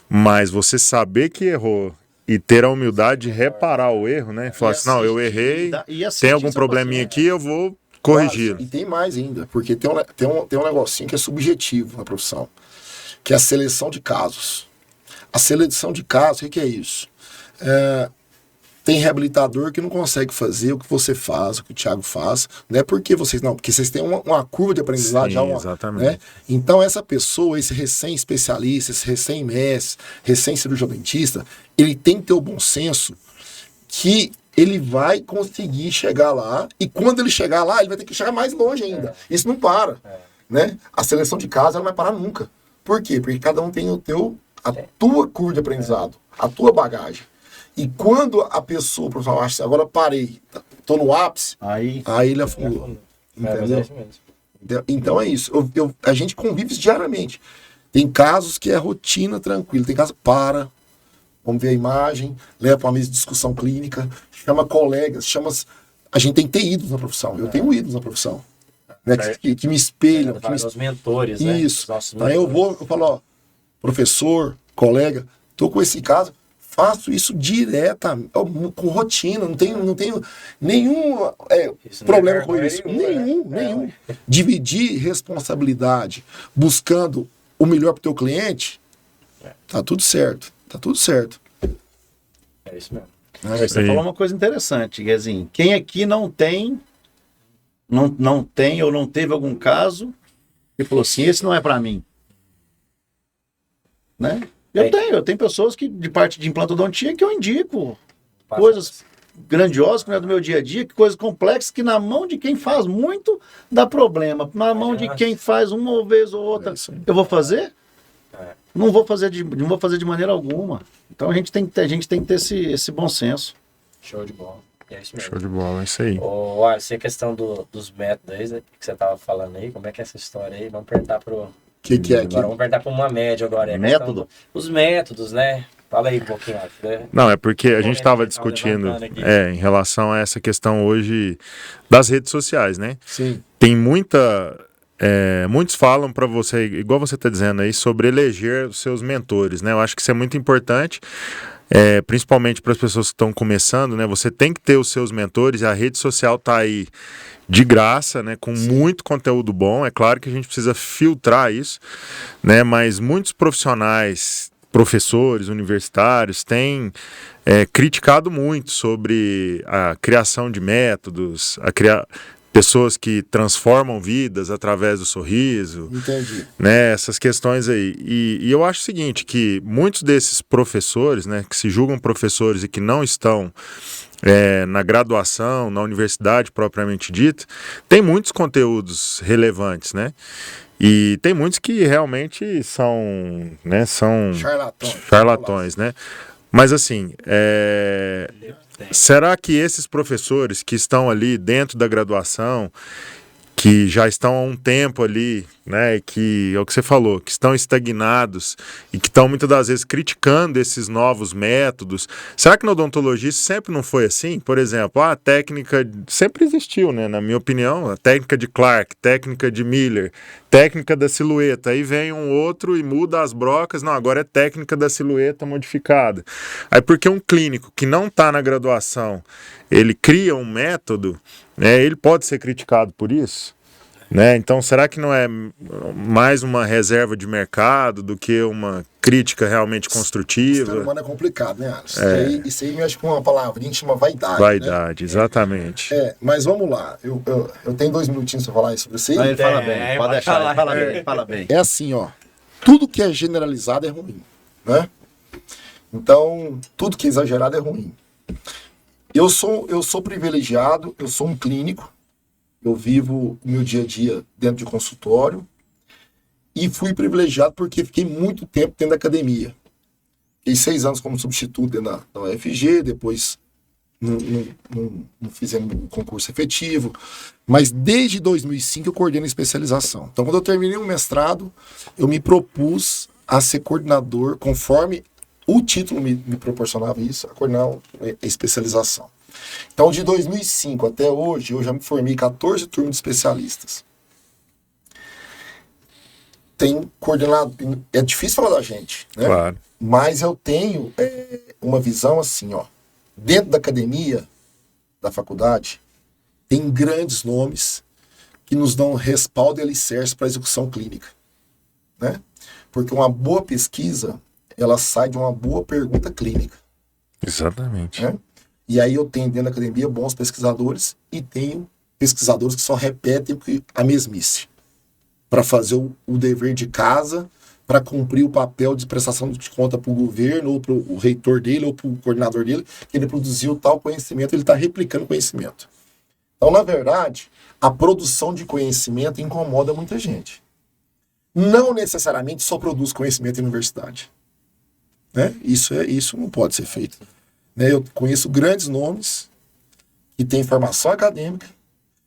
S1: Mas você saber que errou e ter a humildade de reparar o erro, né? Falar assim, não, eu errei, tem algum probleminha aqui, eu vou corrigir.
S3: E tem mais ainda, porque tem um negocinho que é subjetivo na profissão, que é a seleção de casos. A seleção de casos, o que é isso? Tem reabilitador que não consegue fazer o que você faz, o que o Thiago faz, não é porque vocês têm uma curva de aprendizagem.
S1: Sim, exatamente.
S3: Né? Então essa pessoa, esse recém-especialista, esse recém-mestre, recém-cirurgião dentista, ele tem que ter o bom senso que ele vai conseguir chegar lá, e quando ele chegar lá, ele vai ter que chegar mais longe ainda. Isso não para. Né? A seleção de casos ela não vai parar nunca. Por quê? Porque cada um tem a tua curva de aprendizado, a tua bagagem. E quando a pessoa, o profissional, acha assim, agora parei, tô no ápice, aí ele afundou. Entendeu? Então é isso. A gente convive isso diariamente. Tem casos que é rotina tranquila, tem casos para... Vamos ver a imagem, leva para uma mesa de discussão clínica, chama colegas, a gente tem que ter ídolos na profissão. Eu tenho ídolos na profissão. Né, que me espelham.
S2: Os mentores,
S3: isso.
S2: Né?
S3: Aí eu falo, ó, professor, colega, tô com esse caso, faço isso diretamente, com rotina, não tenho nenhum problema com isso. Nenhum. Dividir responsabilidade, buscando o melhor para o teu cliente, tá tudo certo. Tá tudo certo.
S2: É isso mesmo.
S4: Você falou uma coisa interessante, Guezinho. Quem aqui não tem ou não teve algum caso e falou assim, esse não é para mim? Né? Eu tenho pessoas que, de parte de implantodontia, que eu indico coisas grandiosas que não é do meu dia a dia, que coisas complexas que na mão de quem faz muito dá problema. Na mão de quem faz uma vez ou outra, eu vou fazer? Não vou fazer de maneira alguma. Então a gente tem que ter esse bom senso.
S2: Show de bola. É isso mesmo.
S1: Show de bola, é isso aí.
S2: Essa é a questão dos métodos aí, né, que você estava falando aí, como é que é essa história aí? Vamos perguntar pro... Vamos perguntar para uma média agora.
S4: Método?
S2: Os métodos, né? Fala aí um pouquinho. Né?
S1: Não, é porque a gente estava discutindo em relação a essa questão hoje das redes sociais, né?
S3: Sim.
S1: Tem muitos falam para você, igual você está dizendo aí, sobre eleger os seus mentores, né? Eu acho que isso é muito importante, principalmente para as pessoas que estão começando, né? Você tem que ter os seus mentores, a rede social está aí de graça, né? Com muito conteúdo bom. É claro que a gente precisa filtrar isso, né? Mas muitos professores universitários têm criticado muito sobre a criação de métodos, pessoas que transformam vidas através do sorriso.
S3: Entendi.
S1: Né, essas questões aí. E eu acho o seguinte, que muitos desses professores, né, que se julgam professores e que não estão na graduação, na universidade propriamente dita, tem muitos conteúdos relevantes, né? E tem muitos que realmente são charlatões, né? Mas assim, será que esses professores que estão ali dentro da graduação, que já estão há um tempo ali, né, que é o que você falou, que estão estagnados e que estão muitas das vezes criticando esses novos métodos, será que na odontologia isso sempre não foi assim? Por exemplo, a técnica sempre existiu, né, na minha opinião, a técnica de Clark, técnica de Miller, técnica da silhueta, aí vem um outro e muda as brocas, não, agora é técnica da silhueta modificada. Aí porque um clínico que não está na graduação, ele cria um método, né, ele pode ser criticado por isso, né? Então, será que não é mais uma reserva de mercado do que uma crítica realmente construtiva?
S3: O ser humano é complicado, né, Alisson? Isso aí mexe com uma palavrinha que chama vaidade.
S1: Vaidade, né? Exatamente.
S3: Mas vamos lá. Eu tenho 2 minutinhos para falar sobre isso aí.
S4: Aí ele fala bem, pode deixar, fala bem.
S3: É assim, ó. Tudo que é generalizado é ruim, né? Então, tudo que é exagerado é ruim. Eu sou privilegiado, eu sou um clínico, eu vivo o meu dia a dia dentro de consultório e fui privilegiado porque fiquei muito tempo dentro da academia. Fiquei 6 anos como substituto dentro da UFG, depois não fizemos um concurso efetivo, mas desde 2005 eu coordeno a especialização. Então, quando eu terminei o mestrado, eu me propus a ser coordenador, conforme o título me proporcionava isso, a coordenar a especialização. Então, de 2005 até hoje, eu já me formei 14 turmas de especialistas. Tenho coordenado... É difícil falar da gente, né?
S1: Claro.
S3: Mas eu tenho uma visão assim, ó. Dentro da academia, da faculdade, tem grandes nomes que nos dão respaldo e alicerce para a execução clínica, né? Porque uma boa pesquisa, ela sai de uma boa pergunta clínica.
S1: Exatamente.
S3: Né? E aí eu tenho dentro da academia bons pesquisadores e tenho pesquisadores que só repetem a mesmice para fazer o dever de casa, para cumprir o papel de prestação de conta para o governo, ou para o reitor dele, ou para o coordenador dele, que ele produziu tal conhecimento, ele está replicando conhecimento. Então, na verdade, a produção de conhecimento incomoda muita gente. Não necessariamente só produz conhecimento em universidade. Né? Isso não pode ser feito. Né? Eu conheço grandes nomes que têm formação acadêmica,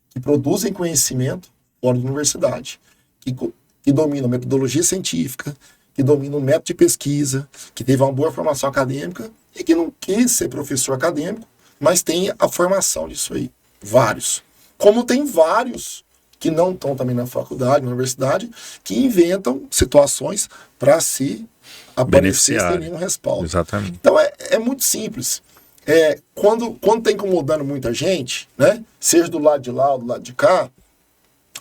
S3: que produzem conhecimento fora da universidade, que dominam metodologia científica, que dominam método de pesquisa, que teve uma boa formação acadêmica e que não quis ser professor acadêmico, mas tem a formação disso aí. Vários. Como tem vários que não estão também na faculdade, na universidade, que inventam situações para se aparecer sem nenhum respaldo.
S1: Exatamente.
S3: Então é muito simples. Quando está incomodando muita gente, né, seja do lado de lá ou do lado de cá,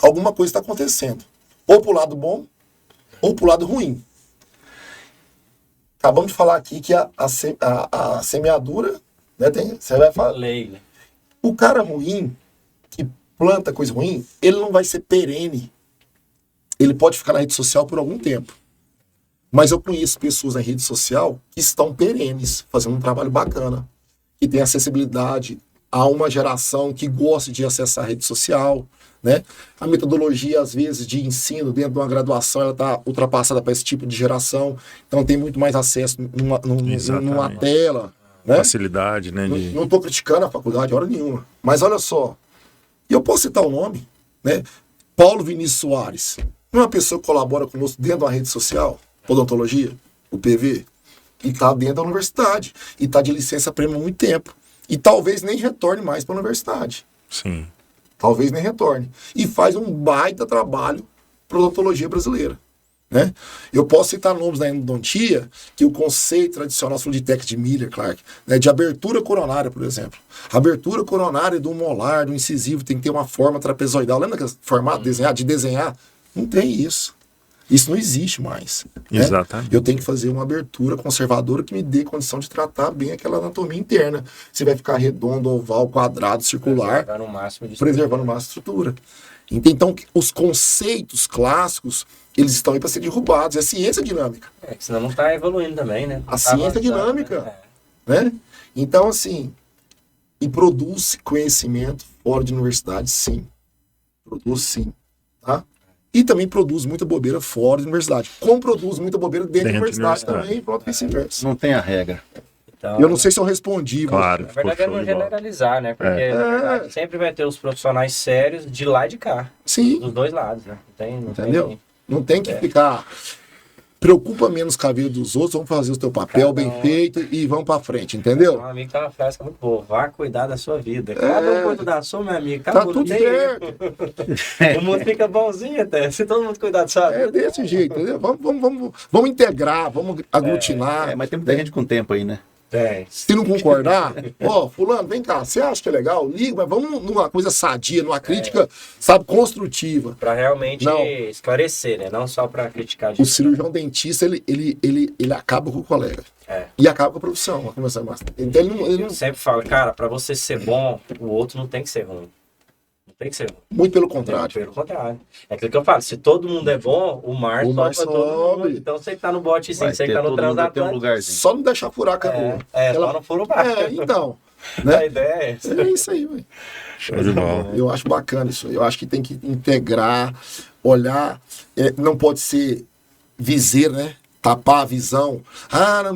S3: alguma coisa está acontecendo. Ou para o lado bom, ou para o lado ruim. Acabamos de falar aqui que a semeadura, né, você vai falar.
S2: Lei, né?
S3: O cara ruim, que planta coisa ruim, ele não vai ser perene. Ele pode ficar na rede social por algum tempo. Mas eu conheço pessoas na rede social que estão perenes, fazendo um trabalho bacana, que tem acessibilidade a uma geração que gosta de acessar a rede social, né? A metodologia, às vezes, de ensino dentro de uma graduação, ela está ultrapassada para esse tipo de geração, então tem muito mais acesso numa tela. Né?
S1: Facilidade, né?
S3: Não estou criticando a faculdade, hora nenhuma. Mas olha só, e eu posso citar o nome, né? Paulo Vinícius Soares, não é uma pessoa que colabora conosco dentro de uma rede social, odontologia, o PV, e está dentro da universidade, e está de licença prêmio há muito tempo, e talvez nem retorne mais para a universidade.
S1: Sim.
S3: Talvez nem retorne. E faz um baita trabalho para a odontologia brasileira. Né? Eu posso citar nomes na endodontia que o conceito tradicional de técnica de Miller, Clark, né, de abertura coronária, por exemplo. A abertura coronária do molar, do incisivo, tem que ter uma forma trapezoidal. Lembra daquele formato de desenhar? Não tem isso. Isso não existe mais. Né?
S1: Exatamente.
S3: Eu tenho que fazer uma abertura conservadora que me dê condição de tratar bem aquela anatomia interna. Se vai ficar redondo, oval, quadrado, circular, preservando o máximo de estrutura. Então, os conceitos clássicos, eles estão aí para ser derrubados. É ciência dinâmica.
S2: Senão não está evoluindo também, né?
S3: A ciência dinâmica. Né? Então, assim, e produz conhecimento fora de universidade, sim. Produz, sim. Tá? E também produz muita bobeira fora da universidade. Como produz muita bobeira dentro da universidade também, e pronto, vice-versa.
S4: Não tem a regra.
S2: Então,
S3: Eu não sei se eu respondi.
S1: Claro.
S2: na verdade é
S1: Ficou
S2: não
S1: show de bola.
S2: generalizar, né? Porque na verdade, sempre vai ter os profissionais sérios de lá e de cá,
S3: Sim,
S2: dos dois lados, né? Não
S3: entendeu?
S2: tem...
S3: Não tem que ficar... Preocupa menos com a vida dos outros, vamos fazer o teu papel bem feito e vamos pra frente, entendeu?
S2: Um amigo tem uma frase que é muito boa, vá cuidar da sua vida. Cada um cuida da sua, meu amigo.
S3: Tá
S2: Acabou,
S3: tudo
S2: não tem
S3: certo.
S2: erro. O mundo fica bonzinho até, se todo mundo cuidar da sua vida.
S3: É desse jeito, entendeu? Vamos integrar, vamos aglutinar.
S4: Mas tem muita gente com tempo aí, né?
S2: Tem.
S3: Se não concordar, fulano, vem cá, você acha que é legal? Liga, mas vamos numa coisa sadia, numa crítica, sabe, construtiva.
S2: Pra realmente
S3: Não.
S2: esclarecer, né? Não só pra criticar.
S3: O cirurgião dentista, ele acaba com o colega.
S2: É.
S3: E acaba com a profissão. Vai começar mais. Então ele não-
S2: Eu sempre falo, cara, pra você ser bom, o outro não tem que ser ruim. Não tem que ser ruim.
S3: muito pelo contrário.
S2: Pelo contrário. É aquilo que eu falo, se todo mundo é bom, o mar
S3: O mar
S2: sobe pra todo
S3: sobe.
S2: mundo. Então você que tá no bote sim,
S4: Vai
S2: você que
S4: ter
S2: tá no
S4: todo mundo vai ter um
S2: transatlântico.
S4: lugarzinho.
S3: Só não deixar furar a canoa.
S2: Só não fura o barco.
S3: Então.
S2: A
S3: Né?
S2: ideia é essa.
S3: É isso aí, velho.
S1: Show de bola.
S3: Eu acho bacana isso. Eu acho que tem que integrar, olhar. Não pode ser viseira, né? Tapar a visão.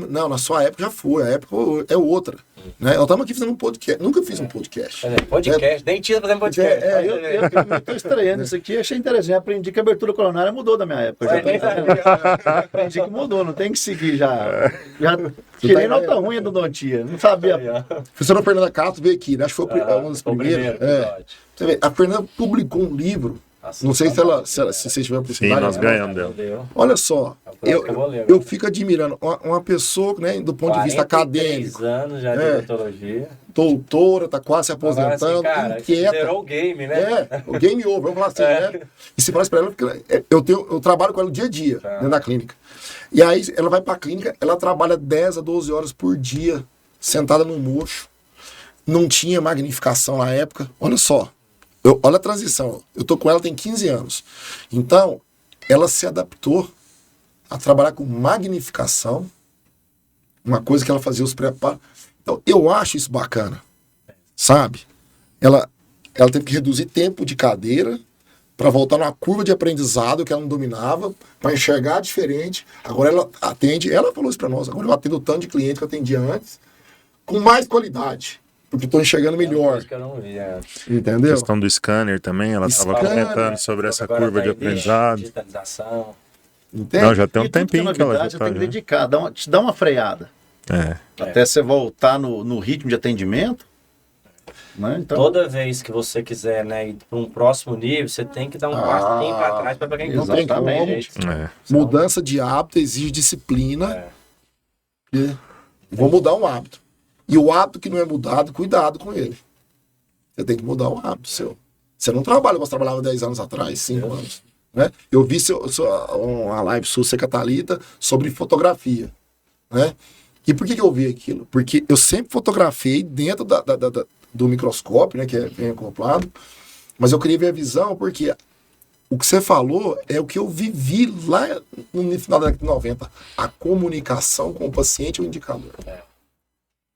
S3: Não, na sua época já foi. A época é outra. Né? Nós estamos aqui fazendo um podcast. Nunca fiz um podcast.
S2: Podcast, dentista fazendo podcast.
S4: Eu tô estranhando isso aqui, achei interessante. Aprendi que a abertura coronária mudou da minha época. Aprendi que mudou, não tem que seguir já. Já tirei nota ruim do Dontia, não sabia.
S3: A professora Fernanda Castro veio aqui, né? Acho que foi uma das primeiras. Você vê, a Fernanda publicou um livro. Não sei se vocês tiveram a
S1: Sim,
S3: oportunidade.
S1: nós ganhamos dela.
S3: Olha só,
S2: eu vou ler,
S3: eu fico admirando uma pessoa, né, do ponto de vista acadêmico,
S2: 43 anos já de odontologia.
S3: doutora, tá quase se
S2: Agora,
S3: aposentando,
S2: assim, cara,
S3: inquieta.
S2: zerou o game, né?
S3: O game over, vamos falar assim, né? E se faz pra ela, porque eu trabalho com ela dia a dia, dentro da clínica. E aí ela vai pra clínica, ela trabalha 10 a 12 horas por dia, sentada no mocho. Não tinha magnificação na época. Olha só. Olha a transição. Eu tô com ela tem 15 anos. Então, ela se adaptou a trabalhar com magnificação. Uma coisa que ela fazia os preparos. Então, eu acho isso bacana. Sabe? Ela teve que reduzir tempo de cadeira para voltar numa curva de aprendizado que ela não dominava, para enxergar diferente. Agora ela atende, ela falou isso para nós, agora eu atendo o tanto de cliente que eu atendia antes, com mais qualidade. Porque estou enxergando melhor.
S2: Que eu não vi,
S3: Entendeu?
S1: A questão do scanner também, ela estava
S3: Scanner,
S1: comentando sobre essa
S2: Agora
S1: curva
S2: tá
S1: de
S2: em
S1: aprendizado.
S2: digitalização.
S3: Entende?
S1: Não, já tem um
S4: E tudo que é
S1: tempinho que ela já
S4: novidade, você
S1: tá.
S4: tem que
S1: Já.
S4: dedicar, te dá uma freada. Até você voltar no ritmo de atendimento. Né? Então,
S2: Toda vez que você quiser, né, ir para um próximo nível, você tem que dar um passinho para trás para pegar em conta.
S4: exatamente.
S3: Mudança de hábito exige disciplina. E vou mudar um hábito. E o hábito que não é mudado, cuidado com ele. Você tem que mudar o hábito seu. Você não trabalha como você trabalhava 10 anos atrás, 5 anos. Né? Eu vi uma live sua, você, Catalita, sobre fotografia. Né? E por que eu vi aquilo? Porque eu sempre fotografei dentro do microscópio, né, que é bem acoplado, mas eu queria ver a visão, porque o que você falou é o que eu vivi lá no final da década de 90. A comunicação com o paciente e o indicador.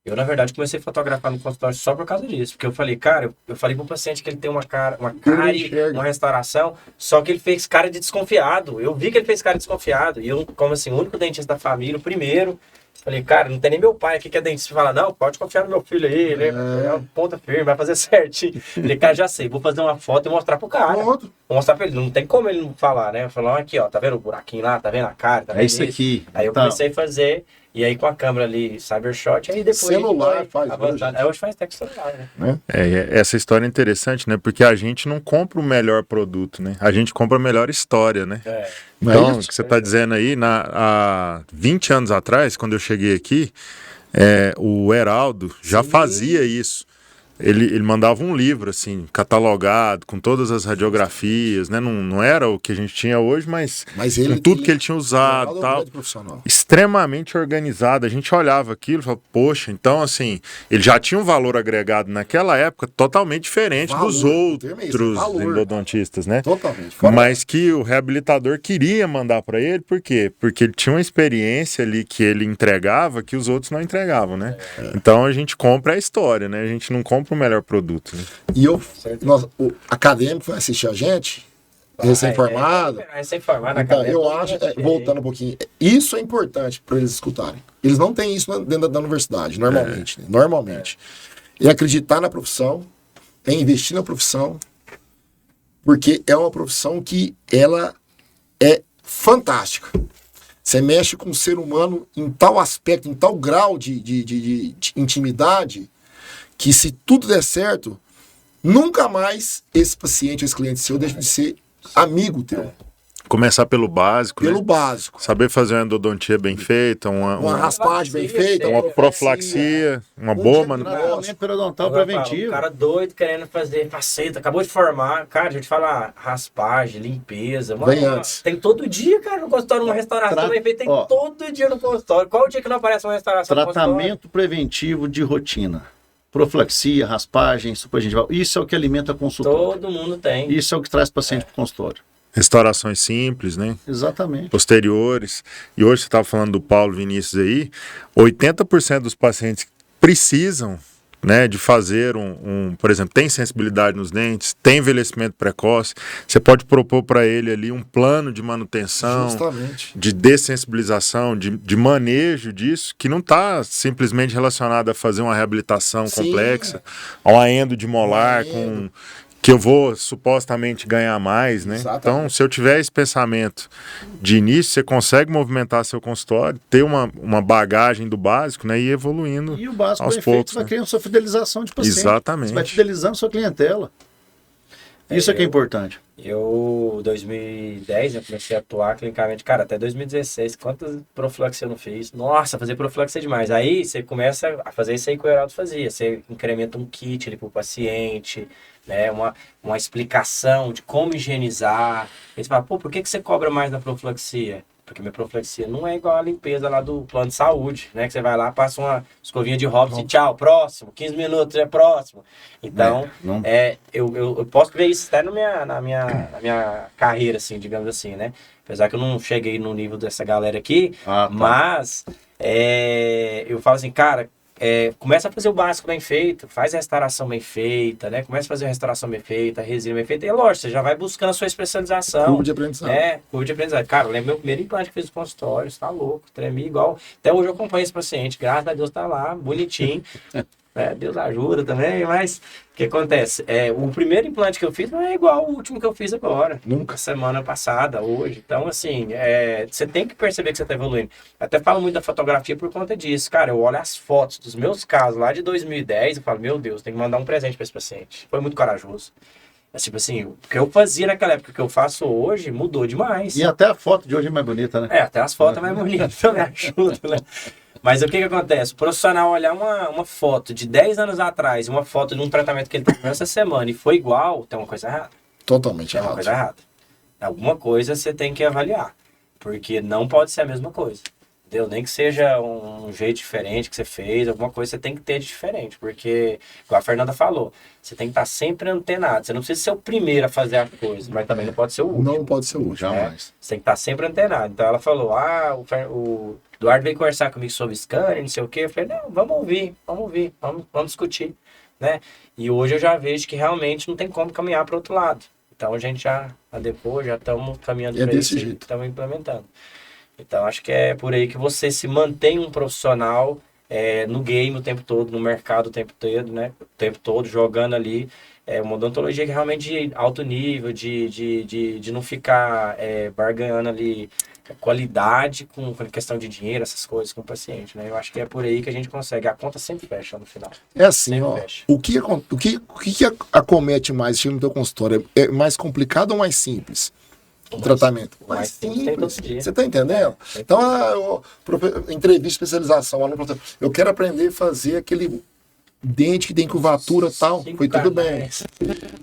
S2: Eu, na verdade, comecei a fotografar no consultório só por causa disso. Porque eu falei, cara, eu falei pro paciente que ele tem uma cárie, uma restauração, só que ele fez cara de desconfiado. Eu vi que ele fez cara de desconfiado. E eu, como assim, o único dentista da família, o primeiro, falei, cara, não tem nem meu pai aqui que é dentista. Fala, não, pode confiar no meu filho aí, ele é ponta firme, vai fazer certinho. Falei, cara, já sei, vou fazer uma foto e mostrar pro cara.
S3: Pronto.
S2: Vou mostrar pra ele, não tem como ele não falar, né? Eu falei, ó, aqui, ó, tá vendo o buraquinho lá, tá vendo a cara, tá vendo
S4: É isso aqui.
S2: Aí eu
S4: Então,
S2: comecei a fazer, e aí com a câmera ali, Cybershot, aí depois...
S3: Celular faz
S2: hoje. Hoje faz até com celular, né?
S1: Essa história é interessante, né? Porque a gente não compra o melhor produto, né? A gente compra a melhor história, né?
S3: Não é
S1: Então, o
S3: isso?
S1: que você está dizendo aí, há 20 anos atrás, quando eu cheguei aqui, o Heraldo já fazia isso. Ele mandava um livro, assim, catalogado, com todas as radiografias, né? Não era o que a gente tinha hoje, mas
S3: ele,
S1: com tudo que ele tinha usado,
S3: Ronaldo é um
S1: tal.
S3: grande profissional.
S1: Extremamente organizado. A gente olhava aquilo e falava, poxa, então assim, ele já tinha um valor agregado naquela época totalmente diferente dos outros endodontistas, né?
S3: Totalmente.
S1: Mas que o reabilitador queria mandar para ele, por quê? Porque ele tinha uma experiência ali que ele entregava que os outros não entregavam, né? Então a gente compra a história, né? A gente não compra o melhor produto, né?
S3: E o acadêmico vai assistir a gente, recém-formado.
S2: Recém-formado na
S3: Então,
S2: cabeça.
S3: eu acho, voltando um pouquinho, isso é importante para eles escutarem. Eles não têm isso dentro da universidade, normalmente. Né? Normalmente. É acreditar na profissão, é investir na profissão, porque é uma profissão que ela é fantástica. Você mexe com o ser humano em tal aspecto, em tal grau de intimidade, que se tudo der certo, nunca mais esse paciente, esse cliente seu, deixa de ser amigo teu.
S1: Começar pelo básico,
S3: Pelo
S1: né?
S3: básico.
S1: Saber fazer uma endodontia bem feita,
S3: Uma raspagem bem feita.
S1: uma profilaxia, uma boa
S4: Tratamento periodontal preventivo.
S2: O cara doido querendo fazer faceta, acabou de formar. Cara, deixa eu te falar, raspagem, limpeza.
S3: Vem antes.
S2: Tem todo dia, cara, no consultório, uma restauração bem feita. Tem todo dia no consultório. Qual o dia que não aparece uma restauração no consultório?
S4: Tratamento preventivo de rotina. Profilaxia, raspagem, supragengival. Isso é o que alimenta a consultório.
S2: Todo mundo tem.
S4: Isso é o que traz paciente para o consultório.
S1: restaurações simples, né?
S4: Exatamente.
S1: Posteriores. E hoje você estava falando do Paulo Vinícius aí, 80% dos pacientes precisam, né, de fazer por exemplo, tem sensibilidade nos dentes, tem envelhecimento precoce, você pode propor para ele ali um plano de manutenção,
S3: Justamente.
S1: de dessensibilização, de manejo disso, que não está simplesmente relacionado a fazer uma reabilitação complexa, a uma endo de molar com que eu vou supostamente ganhar mais, né?
S3: Exatamente.
S1: Então, se eu tiver esse pensamento de início, você consegue movimentar seu consultório, ter uma bagagem do básico, né? E ir evoluindo
S4: E o básico
S1: aos
S4: bem feito
S1: poucos.
S4: vai
S1: Né?
S4: criando sua fidelização de paciente.
S1: Exatamente.
S4: Você vai fidelizando sua clientela. Isso é que é importante.
S2: Eu, 2010, eu comecei a atuar clinicamente. Cara, até 2016, quantas profilaxias eu não fiz? Nossa, fazer profilaxia é demais. Aí você começa a fazer isso aí que o Heraldo fazia. Você incrementa um kit ali pro paciente, né? Uma explicação de como higienizar. Aí você fala, pô, por que você cobra mais na profilaxia? Porque minha profilaxia não é igual a limpeza lá do plano de saúde, né? Que você vai lá, passa uma escovinha de Hobbs e tchau, próximo, 15 minutos é próximo. Então, eu posso ver isso até na minha carreira, assim, digamos assim, né? Apesar que eu não cheguei no nível dessa galera aqui, mas eu falo assim, cara, começa a fazer o básico bem feito, faz a restauração bem feita, né? Começa a fazer a restauração bem feita, a resina bem feita, e lógico, você já vai buscando a sua especialização.
S3: Curva de aprendizado.
S2: Curva de aprendizado. Cara, eu lembro meu primeiro implante que fiz no consultório, você tá louco, tremi igual. Até hoje eu acompanho esse paciente, graças a Deus tá lá, bonitinho. Deus ajuda também, mas o que acontece? O primeiro implante que eu fiz não é igual ao último que eu fiz agora.
S3: Nunca.
S2: Semana passada, hoje. Então, assim, você tem que perceber que você está evoluindo. Até falo muito da fotografia por conta disso. Cara, eu olho as fotos dos meus casos lá de 2010 e falo, meu Deus, tem que mandar um presente para esse paciente. Foi muito corajoso. É tipo assim, o que eu fazia naquela época, o que eu faço hoje, mudou demais.
S4: E até a foto de hoje é mais bonita, né?
S2: Até as fotos mais bonitas também ajudam, né? Mas o que acontece? O profissional olhar uma foto de 10 anos atrás, uma foto de um tratamento que ele teve essa semana e foi igual, tem uma coisa errada.
S3: Totalmente
S2: Tem uma coisa errada. Alguma coisa você tem que avaliar. Porque não pode ser a mesma coisa. Entendeu? Nem que seja um jeito diferente que você fez, alguma coisa você tem que ter de diferente. Porque, igual a Fernanda falou, você tem que estar sempre antenado. Você não precisa ser o primeiro a fazer a coisa, mas também não pode ser o último.
S3: Não pode ser o último.
S4: Jamais.
S2: Você tem que estar sempre antenado. Então ela falou, o Eduardo veio conversar comigo sobre scanner, não sei o quê. Eu falei, não, vamos ouvir, vamos discutir, né? E hoje eu já vejo que realmente não tem como caminhar para o outro lado. Então a gente já adequou, já estamos caminhando para isso, estamos implementando. Então acho que é por aí que você se mantém um profissional no game o tempo todo, no mercado o tempo todo, né? O tempo todo, jogando ali. Uma odontologia que realmente de alto nível, de não ficar barganhando ali qualidade com questão de dinheiro, essas coisas com o paciente, né? Eu acho que é por aí que a gente consegue. A conta sempre fecha no final.
S3: É assim, ó. O que acomete mais no teu consultório? É mais complicado ou mais simples? O tratamento. Mais simples. Você tá entendendo? Então, entrevista, especialização, eu quero aprender a fazer aquele dente que tem curvatura e tal. Foi tudo bem.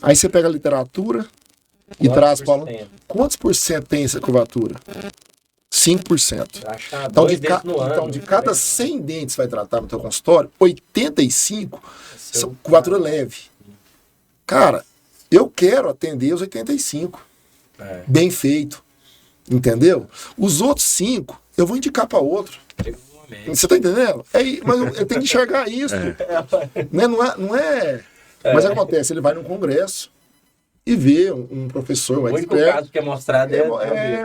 S3: Aí você pega a literatura e traz para o aluno. Quantos por cento tem essa curvatura? 5%. Então, de cada 100 dentes que vai tratar no teu consultório, 85 são curvatura leve. Cara, eu quero atender os 85. Bem feito. Entendeu? Os outros 5, eu vou indicar para outro. Você tá entendendo? Mas eu tenho que enxergar isso. Né? Não é. Mas acontece, ele vai num congresso, e ver um professor, um
S2: O único
S3: expert.
S2: caso que é mostrado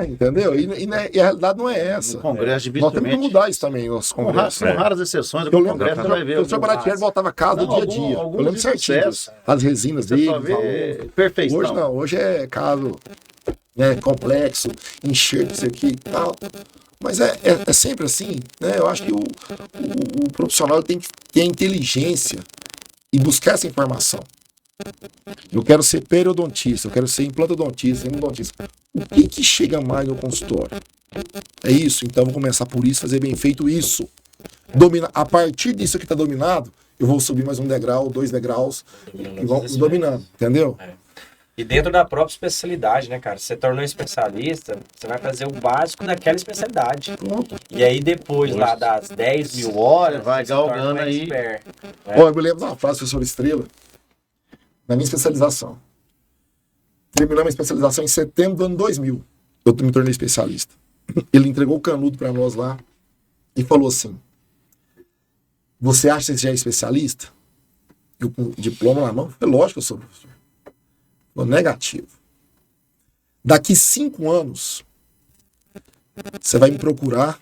S3: Entendeu? E a realidade não é essa.
S4: No Congresso,
S3: Nós temos que
S4: dificilmente.
S3: mudar isso também, nossos congressos.
S4: São raras exceções.
S3: Eu
S4: No
S3: lembro
S4: Congresso
S3: que
S4: você vai ver.
S3: o professor Baratieri voltava a casa do dia a dia. Eu lembro
S4: de
S3: certinho
S4: sucesso.
S3: disso. As resinas
S4: Você
S3: dele.
S4: só vê perfeição.
S3: Hoje não, hoje é caso, né, complexo, enxerto isso aqui e tal. Mas é sempre assim, né? Eu acho que o profissional tem que ter a inteligência e buscar essa informação. Eu quero ser periodontista, eu quero ser implantodontista, endodontista. O que chega mais no consultório? É isso, então eu vou começar por isso, fazer bem feito isso. A partir disso que está dominado, eu vou subir mais um degrau, 2 degraus, e vamos dominando, entendeu?
S2: E dentro da própria especialidade, né, cara? Você tornou especialista, você vai fazer o básico daquela especialidade.
S3: Pronto.
S2: E aí depois lá das 10 mil horas,
S4: Você vai
S2: se torna
S4: galgando aí.
S2: expert, né?
S3: Ó, eu me lembro de uma frase do professor Estrela, na minha especialização. Terminamos a especialização em setembro do ano 2000. Eu me tornei especialista. Ele entregou o canudo para nós lá e falou assim: você acha que você já é especialista? Eu com o diploma na mão, falei, lógico que eu sou, professor. Falou, negativo. Daqui 5 anos, você vai me procurar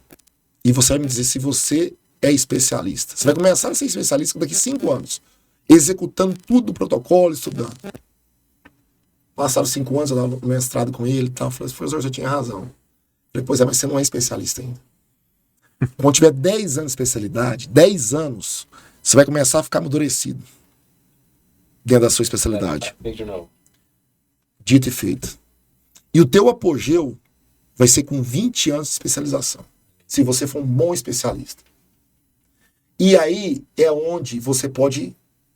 S3: e você vai me dizer se você é especialista. Você vai começar a ser especialista daqui 5 anos, executando tudo do protocolo, estudando. Passaram 5 anos, eu dava mestrado com ele e tal. Eu falei, professor, você tinha razão. Falei, pois é, mas você não é especialista ainda. Quando tiver 10 anos de especialidade, 10 anos, você vai começar a ficar amadurecido dentro da sua especialidade.
S2: De novo.
S3: Dito e feito. E o teu apogeu vai ser com 20 anos de especialização, se você for um bom especialista. E aí é onde você pode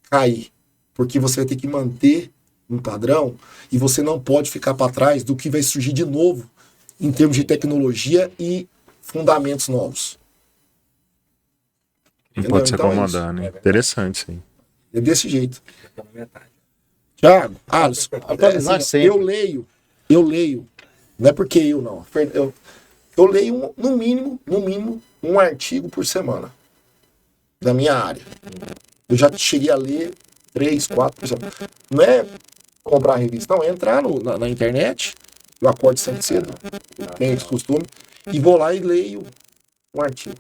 S3: cair, porque você vai ter que manter um padrão e você não pode ficar para trás do que vai surgir de novo em termos de tecnologia e fundamentos novos.
S1: Não
S3: Entendeu?
S1: pode se
S3: Então é
S1: acomodar, né? Interessante, sim.
S3: É desse jeito. Tiago, Alisson,
S4: Atualizar
S3: assim,
S4: sempre.
S3: eu leio, não é porque eu não, eu leio no mínimo, um artigo por semana, da minha área. Eu já cheguei a ler 3, 4 por semana. Não é comprar revista, não, é entrar na internet, eu acordo sempre cedo, tenho esse costume, e vou lá e leio um artigo.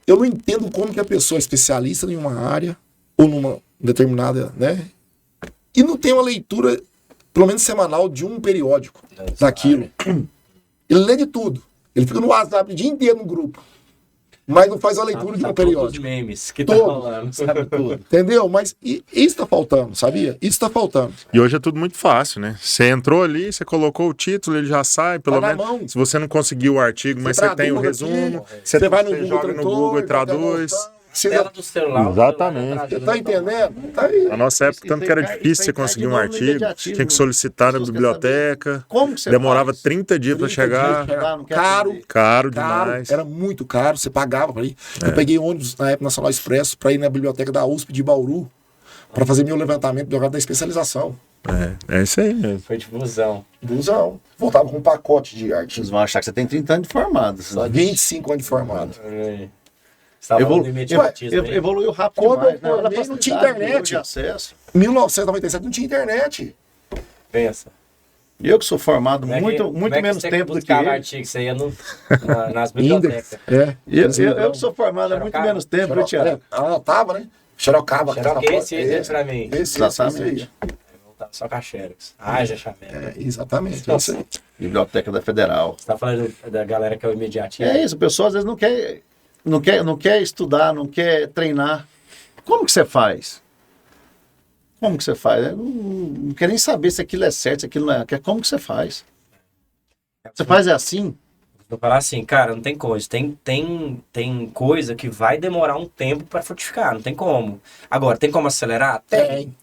S3: Eu não entendo como que a pessoa é especialista em uma área, ou numa determinada, né? E não tem uma leitura, pelo menos semanal, de um periódico daquilo. Ele lê de tudo. Ele fica no WhatsApp o dia inteiro no grupo. Mas não faz a leitura de um periódico.
S2: Os memes que tá
S3: Todo.
S2: rolando, sabe tudo.
S3: Entendeu? Mas isso tá faltando, sabia? Isso tá faltando.
S1: E hoje é tudo muito fácil, né? Você entrou ali, você colocou o título, ele já sai, pelo
S3: Tá na
S1: menos.
S3: mão.
S1: Se você não conseguiu o artigo, mas você tem o
S3: traduz
S1: resumo,
S3: aqui,
S1: você
S3: vai no
S1: você
S3: Google
S1: joga no Google e traduz.
S2: Tela do celular.
S1: Exatamente.
S3: Você tá entendendo? Tá aí.
S1: Na nossa época, tanto que era difícil você conseguir um artigo, tinha que solicitar na biblioteca,
S4: Como que você
S1: demorava
S4: faz?
S1: 30 dias para
S3: 30
S1: chegar,
S3: dias pra chegar.
S4: Não quer
S3: Caro.
S4: aprender.
S1: caro
S3: Caro,
S1: demais.
S3: era muito caro, você pagava pra ir. Eu peguei ônibus na época Nacional Expresso pra ir na biblioteca da USP de Bauru pra fazer meu levantamento do grau da especialização.
S1: É isso aí mesmo.
S2: Foi difusão.
S3: Busão. Voltava com um pacote de
S4: Vocês
S3: artigos.
S4: vão achar que você tem 30 anos de formado.
S3: Só 25 anos de formado.
S2: Você tava falando do imediatismo aí?
S4: Evoluiu rápido
S3: Quando
S4: demais.
S3: eu formei,
S4: Na
S3: não tinha
S4: facilidade
S3: internet.
S4: de acesso.
S3: 1997 não tinha internet.
S2: Pensa.
S4: Eu que sou formado
S2: Como é que-
S4: muito
S2: como é que
S4: menos
S2: você
S4: tempo do que
S2: buscava
S4: ele.
S2: artigo? Você ia nas bibliotecas.
S3: É.
S4: Eu que sou formado há muito
S2: Xerocava.
S4: menos tempo, viu, Thiago?
S3: Anotava, né? Xerocava.
S2: Esse pra mim.
S3: Esse
S4: Exatamente.
S3: aí.
S2: Voltava só com a Xerox. Já chamei.
S3: Exatamente. É isso aí.
S4: Biblioteca da Federal.
S2: Você tá falando da galera que é o imediatismo?
S4: É isso, a pessoa às vezes não quer estudar, não quer treinar. Como que você faz? Como que você faz? Eu não quer nem saber se aquilo é certo, se aquilo não é. Como que você faz? Você faz assim?
S2: Vou falar assim, cara, não tem coisa. Tem coisa que vai demorar um tempo pra frutificar, não tem como. Agora, tem como acelerar? Tem.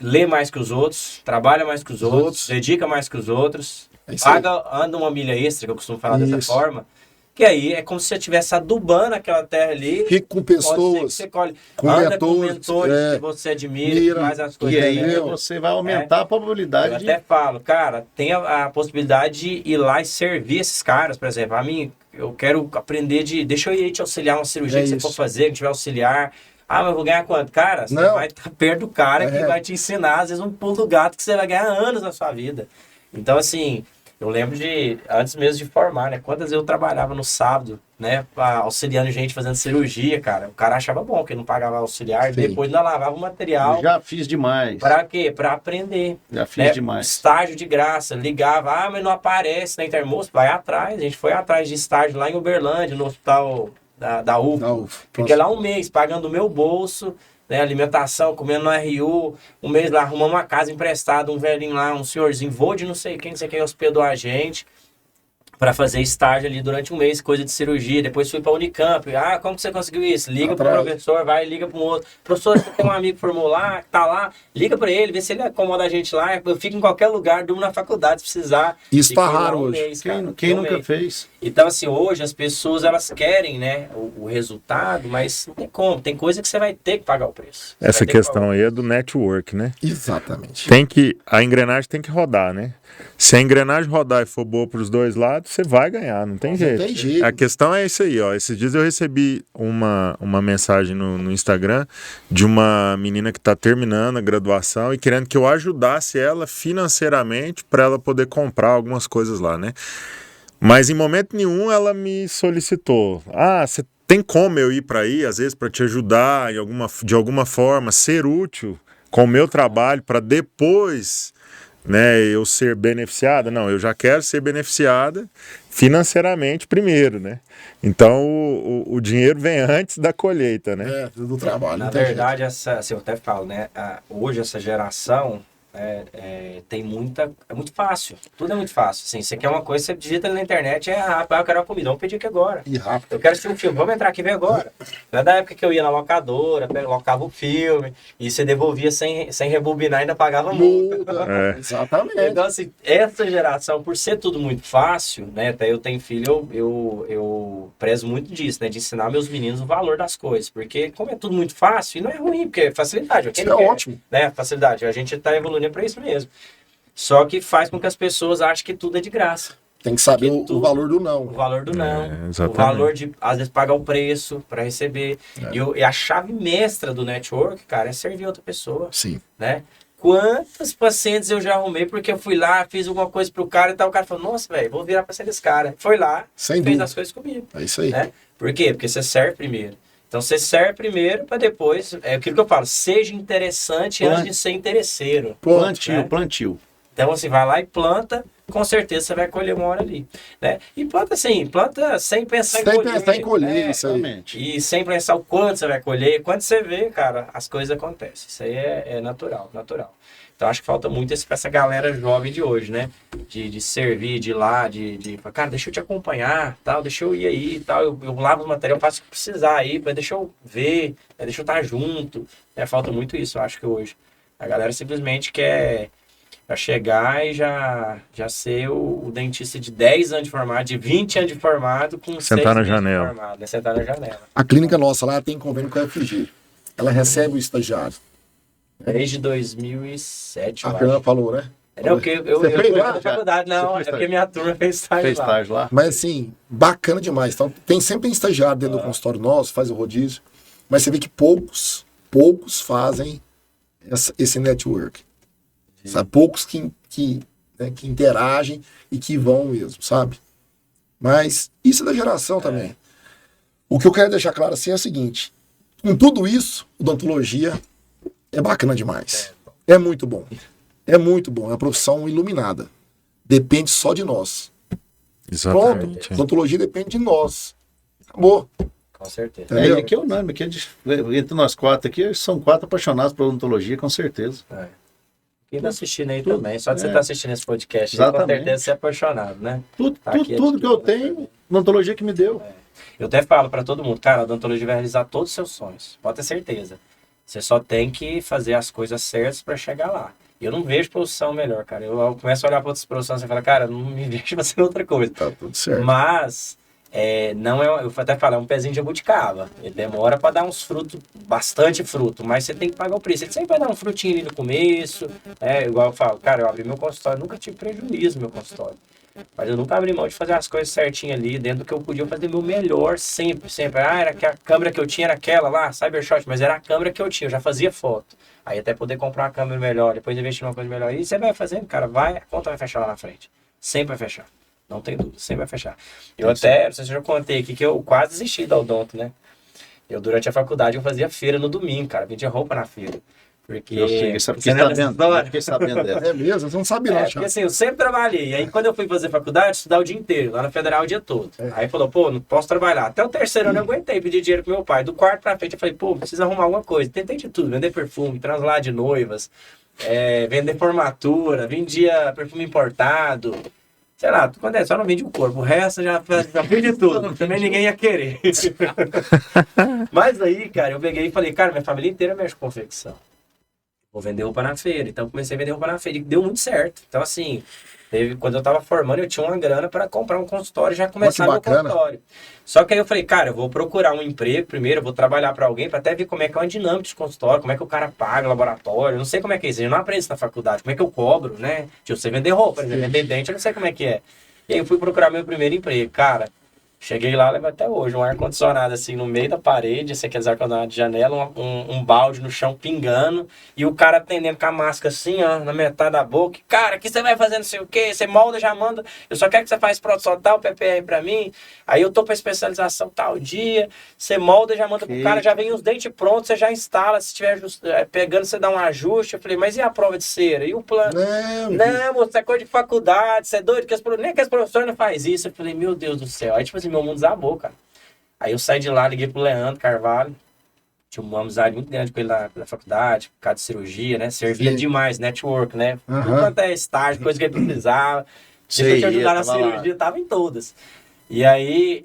S2: Lê mais que os outros, trabalha mais que os outros, dedica mais que os outros,
S3: É isso aí.
S2: anda uma milha extra, que eu costumo falar dessa
S3: Isso.
S2: forma. Que aí é como se você estivesse adubando aquela terra ali.
S3: Fica com
S2: Pode ser que
S3: pessoas.
S2: você colhe.
S3: com
S2: Anda com
S3: mentores,
S2: mentores
S3: é.
S2: que você admira,
S3: Mira.
S2: que faz as
S4: E
S2: coisas.
S4: aí
S2: bem.
S4: você vai aumentar a
S2: Eu
S4: probabilidade
S2: até
S4: de.
S2: falo, cara, tem a possibilidade de ir lá e servir esses caras, por exemplo. A mim, eu quero aprender deixa eu ir te auxiliar uma cirurgia
S3: É
S2: que você
S3: isso.
S2: for fazer, que tiver auxiliar. Ah, mas eu vou ganhar quanto? Cara, você
S3: Não.
S2: vai estar perto do cara que vai te ensinar, às vezes, um pulo do gato que você vai ganhar anos na sua vida. Então, assim, eu lembro de, antes mesmo de formar, né? Quantas vezes eu trabalhava no sábado, né? Auxiliando gente fazendo cirurgia, cara. O cara achava bom que não pagava auxiliar,
S3: Sim.
S2: depois ainda lavava o material.
S4: Já fiz demais.
S2: Pra quê? Pra aprender.
S4: Já fiz demais.
S2: Estágio de graça. Ligava, mas não aparece na internet. Moço, vai atrás. A gente foi atrás de estágio lá em Uberlândia, no hospital da UFO. Fiquei lá um mês, pagando do meu bolso, né, alimentação, comendo no RU. Um mês lá, arrumamos uma casa emprestada, um velhinho lá, um senhorzinho, vô de não sei quem hospedou a gente. Para fazer estágio ali durante um mês, coisa de cirurgia. Depois fui para a Unicamp. Ah, como que você conseguiu isso? Liga para o professor, vai, liga para um outro. Professor, você tem um amigo que formou lá, que tá lá, liga para ele, vê se ele acomoda a gente lá. Eu fico em qualquer lugar, durmo na faculdade, se precisar.
S3: Isso tá raro hoje.
S2: Mês,
S4: Quem nunca fez?
S2: Então, assim, hoje as pessoas, elas querem, né, o resultado, mas não tem como. Tem coisa que você vai ter que pagar o preço.
S1: Essa questão aí é do network, né?
S3: Exatamente.
S1: A engrenagem tem que rodar, né? Se a engrenagem rodar e for boa para os dois lados, você vai ganhar, não tem jeito.
S3: Tem jeito.
S1: A questão é isso aí, ó. Esses dias eu recebi uma mensagem no Instagram de uma menina que está terminando a graduação e querendo que eu ajudasse ela financeiramente para ela poder comprar algumas coisas lá, né? Mas em momento nenhum ela me solicitou. Ah, você tem como eu ir para aí, às vezes, para te ajudar de alguma forma, ser útil com o meu trabalho para depois, né, eu ser beneficiada? Não, eu já quero ser beneficiada financeiramente primeiro, né? Então o dinheiro vem antes da colheita, né?
S3: Do trabalho.
S2: Na verdade, assim, eu até falo, né? Hoje essa geração tem é muito fácil. Tudo é muito fácil. Assim, você quer uma coisa, você digita ali na internet, rápido, eu quero uma comida, vamos pedir aqui agora.
S3: E rápido.
S2: Eu quero assistir um filme, vamos entrar aqui e ver agora. Não é da época que eu ia na locadora, locava o filme, e você devolvia sem rebobinar e ainda pagava multa.
S3: Exatamente.
S2: Então, assim, essa geração, por ser tudo muito fácil, né? Até eu tenho filho, eu prezo muito disso, né? De ensinar meus meninos o valor das coisas. Porque, como é tudo muito fácil, e não é ruim, porque é facilidade.
S3: Isso é ótimo.
S2: Né? Facilidade. A gente está evoluindo para isso mesmo. Só que faz com que as pessoas achem que tudo é de graça.
S3: Tem que saber o valor do não.
S2: O valor do não.
S1: Exatamente.
S2: O valor de, às vezes, pagar o preço para receber. E a chave mestra do network, cara, é servir outra pessoa.
S3: Sim.
S2: Né? Quantos pacientes eu já arrumei porque eu fui lá, fiz alguma coisa pro cara e tal, o cara falou, nossa, velho, vou virar paciente desse cara. Foi lá, fez as coisas comigo.
S3: É isso aí.
S2: Né? Por quê? Porque você serve primeiro. Então você serve primeiro para depois, é aquilo que eu falo, seja interessante antes de ser interesseiro.
S4: Plantio.
S2: Então você vai lá e planta, com certeza você vai colher uma hora ali. Né? E planta assim, planta sem pensar em colher.
S3: Sem pensar em colher, isso aí.
S2: E sem pensar o quanto você vai colher. Quando você vê, cara, as coisas acontecem. Isso aí é natural. Então acho que falta muito isso para essa galera jovem de hoje, né? De servir, de ir lá, de cara, deixa eu te acompanhar, tal, deixa eu ir aí, tal, eu lavo o material, faço o que precisar aí, deixa eu ver, deixa eu estar junto. Falta muito isso, eu acho que hoje. A galera simplesmente quer chegar e já ser o dentista de 10 anos de formado, de 20 anos de formado, com
S1: sentar
S2: 6
S1: na
S2: meses
S1: janela.
S2: de formado, né? Sentar na janela.
S3: A clínica nossa lá tem convênio com a FG. Ela recebe o estagiário.
S2: Desde 2007,
S3: A
S2: eu
S3: Fernanda
S2: acho.
S3: falou, né?
S2: Não, porque eu
S3: fez
S2: fui
S3: lá?
S2: na faculdade, não, é porque minha turma fez estágio lá.
S3: Mas assim, bacana demais. Então, sempre tem estagiário dentro do consultório nosso, faz o rodízio. Mas você vê que poucos fazem esse network. Sabe? Poucos que interagem e que vão mesmo, sabe? Mas isso é da geração também. O que eu quero deixar claro assim é o seguinte: com tudo isso, odontologia é bacana demais. É muito bom. É muito bom. É uma profissão iluminada. Depende só de nós.
S1: Exatamente.
S3: Pronto. Odontologia depende de nós. Acabou.
S2: Com certeza.
S3: Entendeu?
S4: E aqui é unânime, aqui entre nós quatro aqui, são 4 apaixonados por odontologia, com certeza.
S2: Quem tá assistindo aí também, só de você estar assistindo esse podcast, com
S4: Exatamente.
S2: certeza você é apaixonado, né?
S4: Tudo que eu tenho, odontologia que me deu.
S2: Eu até falo para todo mundo, cara, a odontologia vai realizar todos os seus sonhos, pode ter certeza. Você só tem que fazer as coisas certas para chegar lá. Eu não vejo profissão melhor, cara. Eu começo a olhar para outras profissões e falo, cara, não me vejo fazendo outra coisa.
S3: Tá tudo certo.
S2: Mas não é, eu até falo, é um pezinho de jabuticaba. Ele demora para dar uns frutos, bastante fruto, mas você tem que pagar o preço. Ele sempre vai dar um frutinho ali no começo, igual eu falo, cara, eu abri meu consultório, nunca tive prejuízo no meu consultório. Mas eu nunca abri mão de fazer as coisas certinho ali, dentro do que eu podia fazer meu melhor, sempre. Era que a câmera que eu tinha era aquela lá, Cybershot, mas era a câmera que eu tinha, eu já fazia foto. Aí até poder comprar uma câmera melhor, depois investir numa coisa melhor. E você vai fazendo, cara, a conta vai fechar lá na frente. Sempre vai fechar. Não tem dúvida, sempre vai fechar. Eu não sei se eu já contei aqui que eu quase desisti da odonto, né? Durante a faculdade, eu fazia feira no domingo, cara. Vendia roupa na feira. Porque
S4: eu fiquei sabendo dessa.
S3: É mesmo, você não sabe não,
S2: porque assim, eu sempre trabalhei. E aí, quando eu fui fazer faculdade, estudar o dia inteiro, lá na Federal o dia todo. Aí falou, pô, não posso trabalhar. Até o terceiro ano eu aguentei, pedi dinheiro pro meu pai. Do quarto pra frente, eu falei, pô, preciso arrumar alguma coisa. Tentei de tudo, vender perfume, translar de noivas, vender formatura, vendia perfume importado. Sei lá, quando só não vende o corpo, o resto já vende tudo. Também ninguém ia querer. Mas aí, cara, eu peguei e falei, cara, minha família inteira mexe com confecção. Vou vender roupa na feira. Então, comecei a vender roupa na feira e deu muito certo. Então, assim, quando eu tava formando, eu tinha uma grana para comprar um consultório e já começar meu consultório. Só que aí eu falei, cara, eu vou procurar um emprego primeiro, eu vou trabalhar para alguém para até ver como é que é uma dinâmica de consultório, como é que o cara paga o laboratório, eu não sei como é que é isso, eu não aprendo isso na faculdade, como é que eu cobro, né? Tipo, você vender roupa, vender dente, eu não sei como é que é. E aí eu fui procurar meu primeiro emprego, cara. Cheguei lá, lembro até hoje, um ar-condicionado assim no meio da parede, esse aqueles ar-condicionado de janela, um balde no chão pingando, e o cara atendendo com a máscara assim, ó, na metade da boca. Cara, o que você vai fazer, não sei o quê? Você molda, já manda, eu só quero que você faça produção tal, PPR pra mim, aí eu tô pra especialização tal dia, você molda, já manda pro cara, já vem os dentes prontos, você já instala, se estiver pegando, você dá um ajuste. Eu falei, mas e a prova de cera? E o plano? Não, moço, é coisa de faculdade, você é doido? Nem que as professores não fazem isso. Eu falei, meu Deus do céu. Aí, tipo assim, meu mundo desabou, cara. Aí eu saí de lá, liguei pro Leandro Carvalho. Tinha uma amizade muito grande com ele na faculdade, por causa de cirurgia, né? Servia demais, network, né? Tudo quanto é estágio, coisa que ele precisava. Deixa eu te ajudar na cirurgia, tava em todas. E aí,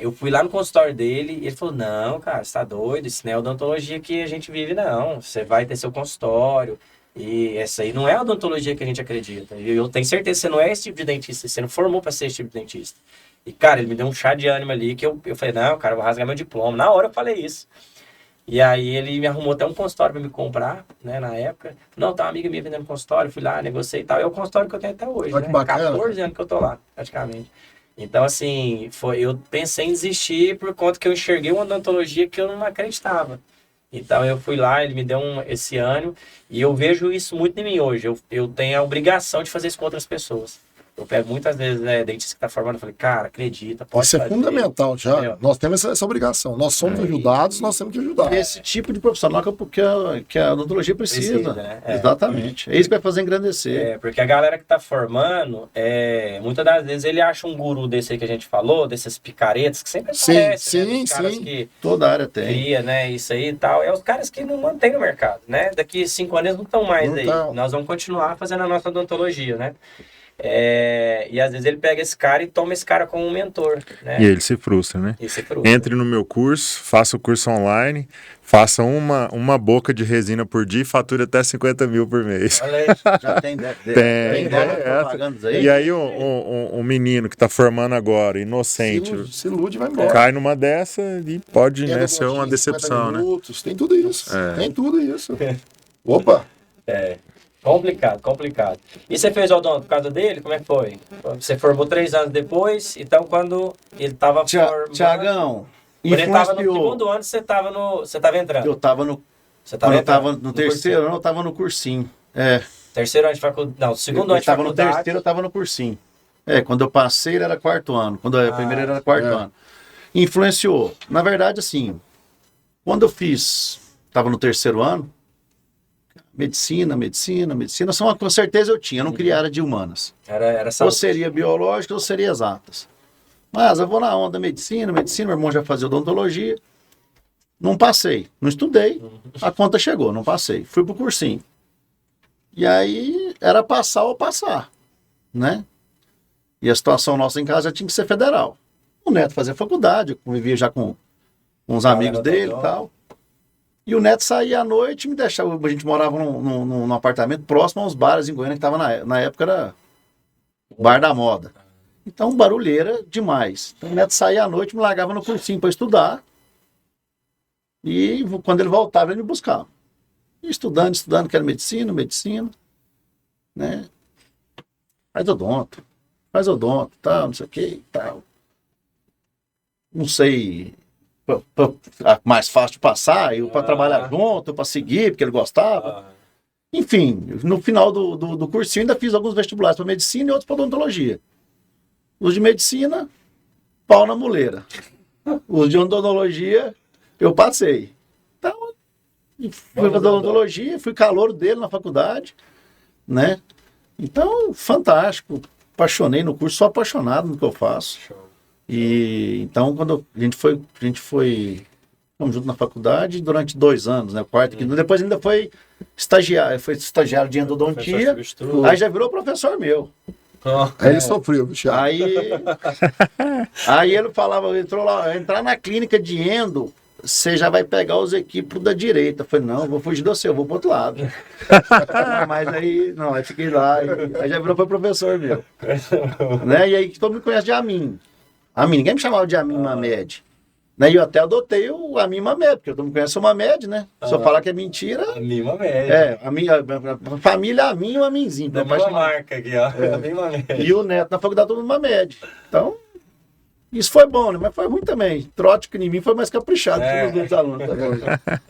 S2: eu fui lá no consultório dele e ele falou, não, cara, você tá doido? Isso não é odontologia que a gente vive, não. Você vai ter seu consultório. E essa aí não é a odontologia que a gente acredita. E eu tenho certeza que você não é esse tipo de dentista, você não formou para ser esse tipo de dentista. E, cara, ele me deu um chá de ânimo ali, que eu falei, não, cara, eu vou rasgar meu diploma. Na hora eu falei isso. E aí ele me arrumou até um consultório para me comprar, né, na época. Não, tá uma amiga minha vendendo consultório, fui lá, negociei e tal. É o consultório que eu tenho até hoje, né? 14 anos que eu tô lá, praticamente. Então, assim, eu pensei em desistir por conta que eu enxerguei uma odontologia que eu não acreditava. Então, eu fui lá, ele me deu esse ânimo, e eu vejo isso muito em mim hoje. Eu tenho a obrigação de fazer isso com outras pessoas. Eu pego muitas vezes, dentista que tá formando, eu falei, cara, acredita, pode fazer.
S3: Isso é fundamental, já. Entendeu? Nós temos essa obrigação. Nós somos ajudados, nós temos que ajudar.
S4: Esse tipo de profissional que a odontologia precisa. Né? Exatamente. É isso que vai fazer engrandecer.
S2: Porque a galera que tá formando, muitas das vezes ele acha um guru desse aí que a gente falou, desses picaretas, que sempre aparecem, né? Caras que
S4: toda área tem.
S2: Cria, né? Isso aí e tal. É os caras que não mantêm no mercado, né? Daqui 5 anos eles não estão mais aí. Nós vamos continuar fazendo a nossa odontologia, né? E às vezes ele pega esse cara e toma esse cara como um mentor, né?
S1: E ele se frustra, né? Entre no meu curso, faça o curso online, faça uma boca de resina por dia e fatura até 50 mil por mês.
S2: Olha aí.
S4: Já tem
S1: propagandas aí. E aí um menino que tá formando agora, inocente,
S3: se ilude, vai embora.
S1: Cai numa dessa e pode, né, ser uma decepção,
S3: minutos, né? Tem tudo isso. Tem tudo isso. Opa!
S2: Complicado. E você fez odonto por causa dele? Como é que foi? Você formou 3 anos depois, então quando ele estava formando...
S4: Tiagão,
S2: quando ele estava no segundo ano, você estava entrando?
S4: Eu estava no... Quando eu estava no terceiro ano, eu estava no cursinho.
S2: Terceiro ano de faculdade... Não, segundo ano de faculdade...
S4: No terceiro, eu estava no cursinho. Quando eu passei, ele era 4º ano. Quando eu primeiro era 4º ano. Influenciou. Na verdade, assim, quando eu estava no terceiro ano, medicina, com certeza eu tinha, eu não queria área de humanas.
S2: Era
S4: ou seria biológica ou seria exatas. Mas eu vou na onda medicina, meu irmão já fazia odontologia. Não passei, não estudei, a conta chegou, não passei. Fui pro cursinho. E aí era passar ou passar, né? E a situação nossa em casa já tinha que ser federal. O Neto fazia faculdade, eu convivia já com uns amigos dele e tal. E o Neto saía à noite e me deixava. A gente morava num apartamento próximo aos bares em Goiânia, que estava na época era o Bar da Moda. Então, barulheira demais. Então, o Neto saía à noite, me largava no cursinho para estudar. E quando ele voltava, ele me buscava. E estudando, que era medicina, né? Faz odonto, tal, não sei o que, tal. Não sei, mais fácil de passar, eu para trabalhar junto, para seguir, porque ele gostava. Enfim, no final do cursinho ainda fiz alguns vestibulares para medicina e outros para odontologia. Os de medicina, pau na muleira. Os de odontologia, eu passei. Então, fui para odontologia, fui calouro dele na faculdade, né? Então, fantástico. Apaixonei no curso, sou apaixonado no que eu faço. E então, quando a gente foi fomos juntos na faculdade durante 2 anos, né? Quarto, quinto, depois ainda foi estagiário de endodontia, aí já virou professor meu.
S3: Aí ele sofreu, bicho.
S4: Aí ele falava, entrar na clínica de endo, você já vai pegar os equipos da direita. Eu falei, não, eu vou fugir do seu, eu vou pro outro lado. Mas aí, não, aí fiquei lá, aí já virou professor meu. Né? E aí todo mundo conhece de Amin. Ninguém me chamava de Amin Mamed. Né? E eu até adotei o Amin Mamed, porque todo mundo conhece o Mamed, né? Se eu falar que é mentira...
S2: Amin Mamed.
S4: A família Amin e o Aminzinho.
S2: Tem uma marca aqui, ó. Amin Mamed.
S4: E o Neto na faculdade todo mundo Mamed. Então, isso foi bom, né? Mas foi ruim também. Trote que em mim foi mais caprichado que os outros alunos.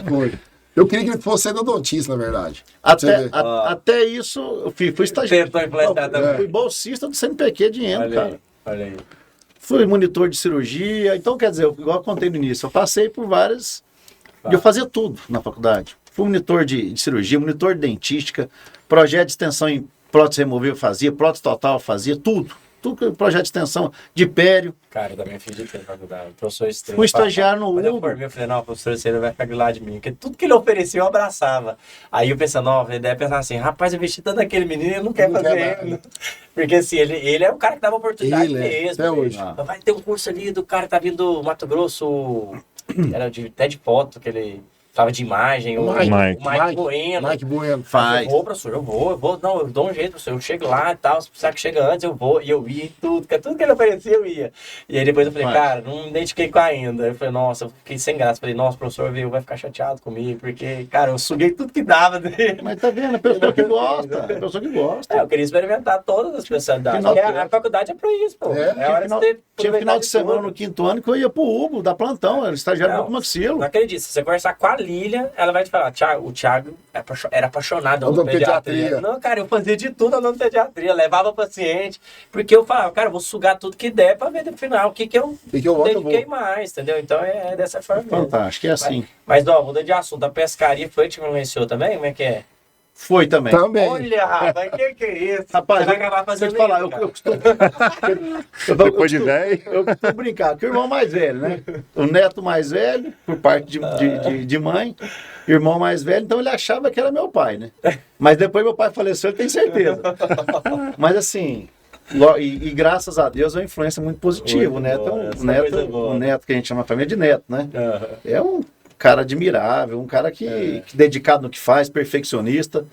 S3: Foi. Eu queria que ele fosse endodontista, na verdade.
S4: Até isso, eu fui estagiário.
S2: Tentou implantar também.
S4: Fui bolsista do CNPq de endo, cara.
S2: Olha aí.
S4: Fui monitor de cirurgia. Então, quer dizer, igual eu contei no início, eu passei por várias... E eu fazia tudo na faculdade. Fui monitor de cirurgia, monitor de dentística, projeto de extensão em prótese removível fazia, prótese total fazia, tudo. Tudo projeto de extensão de pério.
S2: Cara, eu também fiz de tempo na faculdade. Professor Estrela.
S4: Fui estagiário no
S2: Quando eu formei, eu falei, não, o professor Estrela vai ficar do lado de mim. Porque tudo que ele oferecia, eu abraçava. Aí eu pensando, a ideia é pensar assim, rapaz, eu investi tanto naquele menino, ele não quer fazer ele. Porque assim, ele é o cara que dava oportunidade mesmo.
S3: Até hoje.
S2: Vai ter um curso ali do cara que tá vindo do Mato Grosso, era até de foto, que ele... Falava de imagem, o Mike Bueno.
S3: Mike Bueno.
S4: Faz.
S2: Eu vou, professor, eu vou. Não, eu dou um jeito, professor. Eu chego lá e tal. Se precisar que chega antes, eu vou. E eu ia em tudo que ele oferecia, eu ia. E aí depois eu falei, cara, não me identifiquei com ainda. Eu falei, nossa, eu fiquei sem graça. Falei, nossa, professor, vai ficar chateado comigo, porque, cara, eu suguei tudo que dava dele.
S4: Mas tá vendo? A pessoa que gosta.
S2: Eu queria experimentar todas as especialidades. A faculdade é pra isso, pô.
S4: Tinha final de semana no 5º ano que eu ia pro Hugo, dar plantão. Era estagiário do Maxilo.
S2: Não acredito. Se você conversar com a Lília, ela vai te falar, o Thiago era apaixonado por pediatria. Não, cara, eu fazia de tudo andando pediatria, levava paciente, porque eu falava, cara, eu vou sugar tudo que der pra ver no final o que eu dediquei mais, entendeu? Então é dessa forma mesmo.
S4: Fantástico, é assim.
S2: Mas muda de assunto, a pescaria foi que te influenciou também? Como é que é?
S4: Foi também.
S2: Olha, rapaz, que é isso?
S4: Rapaz,
S2: você vai acabar fazendo
S4: isso, falar, eu costumo...
S1: Depois de 10...
S4: Eu costumo brincar, que o irmão mais velho, né? O neto mais velho, por parte de mãe, irmão mais velho, então ele achava que era meu pai, né? Mas depois meu pai faleceu, ele tem certeza. Mas assim... E graças a Deus é uma influência muito positiva. O neto que a gente chama a família de neto, né? É um cara admirável, um cara que dedicado no que faz, perfeccionista.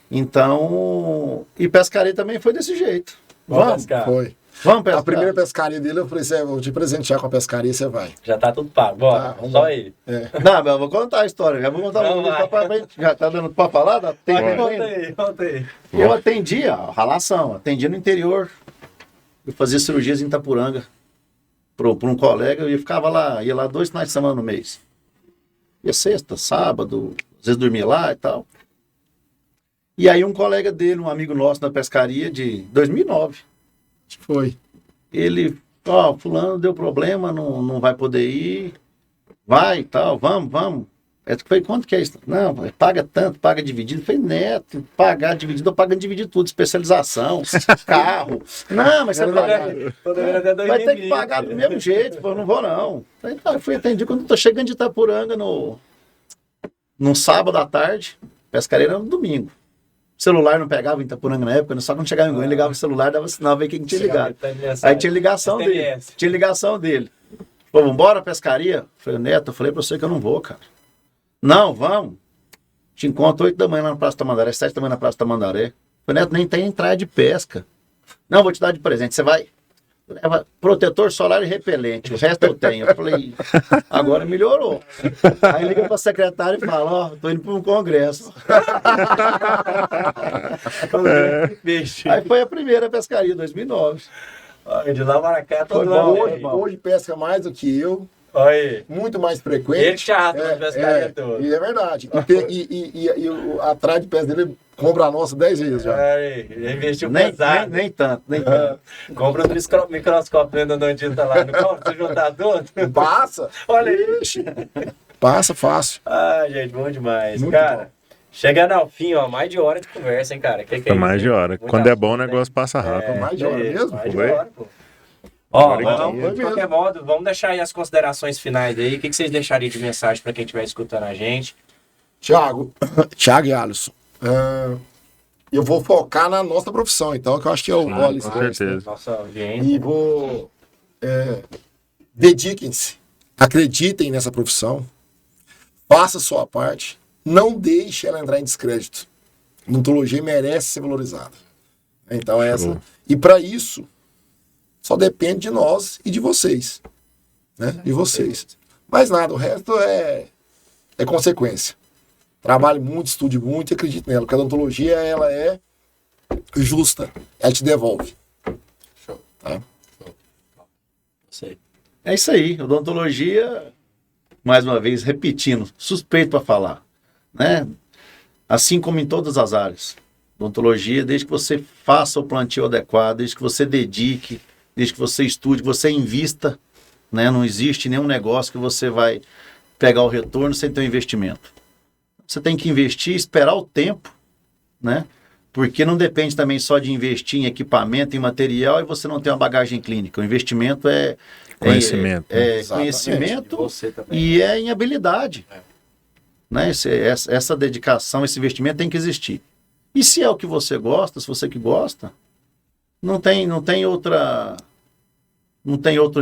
S4: Então, e pescaria também foi desse jeito. Vamos pescar.
S3: A primeira pescaria dele, eu falei, eu vou te presentear com a pescaria, você vai.
S2: Já tá tudo pago, bora, só aí.
S4: Não, eu vou contar a história, já vou contar já tá dando pra falar?
S2: Conta aí.
S4: Eu atendia, ralação, atendia no interior. Eu fazia cirurgias em Itapuranga por um colega, e ficava lá, ia lá 2 finais de semana no mês. Ia sexta, sábado, às vezes dormia lá e tal. E aí um colega dele, um amigo nosso na pescaria de 2009.
S3: Foi.
S4: Ele, fulano deu problema, não vai poder ir. Vai e tal, vamos. Eu falei, quanto que é isso? Não, paga tanto, paga dividido. Eu falei, neto, pagar dividido, eu pagando dividido tudo, especialização, carro. Não, mas você vai ter que pagar do mesmo jeito. Eu não vou, não. Eu fui atendido quando eu tô chegando de Itapuranga num sábado à tarde, pescaria era no domingo. O celular não pegava em Itapuranga na época, só quando chegava em Goiânia, ligava o celular, dava sinal, ver quem tinha ligado. Aí tinha ligação dele. Falou, vambora pescaria? Eu falei, neto, eu falei pra você que eu não vou, cara. Não, vamos. Te encontro 8 da manhã lá na Praça Tamandaré, 7 da manhã na Praça Tamandaré. Eu falei, neto, nem tem entrada de pesca. Não, vou te dar de presente, você vai. leva protetor solar e repelente, o resto eu tenho. Eu falei, agora melhorou. Aí liga pra secretária e fala, ó, tô indo pra um congresso. Aí foi a primeira pescaria, 2009.
S2: De lá para cá,
S3: Foi
S2: todo
S3: bom,
S2: mundo.
S3: hoje pesca mais do que eu,
S2: Aí.
S3: muito mais frequente.
S2: Ele chato na pescaria toda.
S3: E é verdade. E a trade de pesca dele compra a nossa 10 vezes já.
S2: Aí, ele investiu
S4: Nem
S2: pesado.
S4: tanto, nem tanto.
S2: Compra um microscópio dentro da Dondita lá, não compra? Se juntar tudo?
S3: Passa.
S2: Olha aí.
S3: Passa fácil.
S2: Ah, gente, bom demais.
S3: Muito
S2: cara,
S3: bom.
S2: chegando ao fim, ó, mais de hora de conversa, hein, cara? Que
S1: Foi
S2: é
S1: mais
S2: isso,
S1: de
S2: hein?
S1: hora.
S2: Muito
S1: Quando é bom, o
S2: assunto,
S1: negócio passa rápido.
S3: mais de hora mesmo?
S2: Mais de
S1: Foi?
S2: hora, pô. Ó,
S1: Agora
S2: vamos,
S3: que
S2: de
S3: dia.
S2: qualquer modo, vamos deixar aí as considerações finais aí. O que vocês deixariam de mensagem para quem estiver escutando a gente?
S3: Thiago e Alisson. Eu vou focar na nossa profissão, então, que eu acho que é o
S1: Com
S3: alicerce.
S1: certeza.
S2: Nossa audiência.
S3: E vou. Dediquem-se. Acreditem nessa profissão. Faça a sua parte. Não deixe ela entrar em descrédito. A odontologia merece ser valorizada. Então, essa. E para isso, só depende de nós e de vocês. Né? De vocês. Mas nada, o resto é consequência. Trabalhe muito, estude muito e acredite nela. Porque a odontologia, ela é justa. Ela te devolve.
S2: Show.
S3: Tá?
S2: Sei.
S4: É isso aí, odontologia, mais uma vez, repetindo, suspeito para falar, né? Assim como em todas as áreas. Odontologia, desde que você faça o plantio adequado, desde que você dedique, desde que você estude, que você invista, né? Não existe nenhum negócio que você vai pegar o retorno sem ter um investimento. Você tem que investir, esperar o tempo, né? Porque não depende também só de investir em equipamento, em material, e você não tem uma bagagem clínica. O investimento é
S1: Conhecimento.
S3: Exatamente.
S4: conhecimento
S2: Você também.
S4: e é em habilidade. Né? Essa dedicação, esse investimento tem que existir. E se é o que você gosta, se você que gosta, não tem outro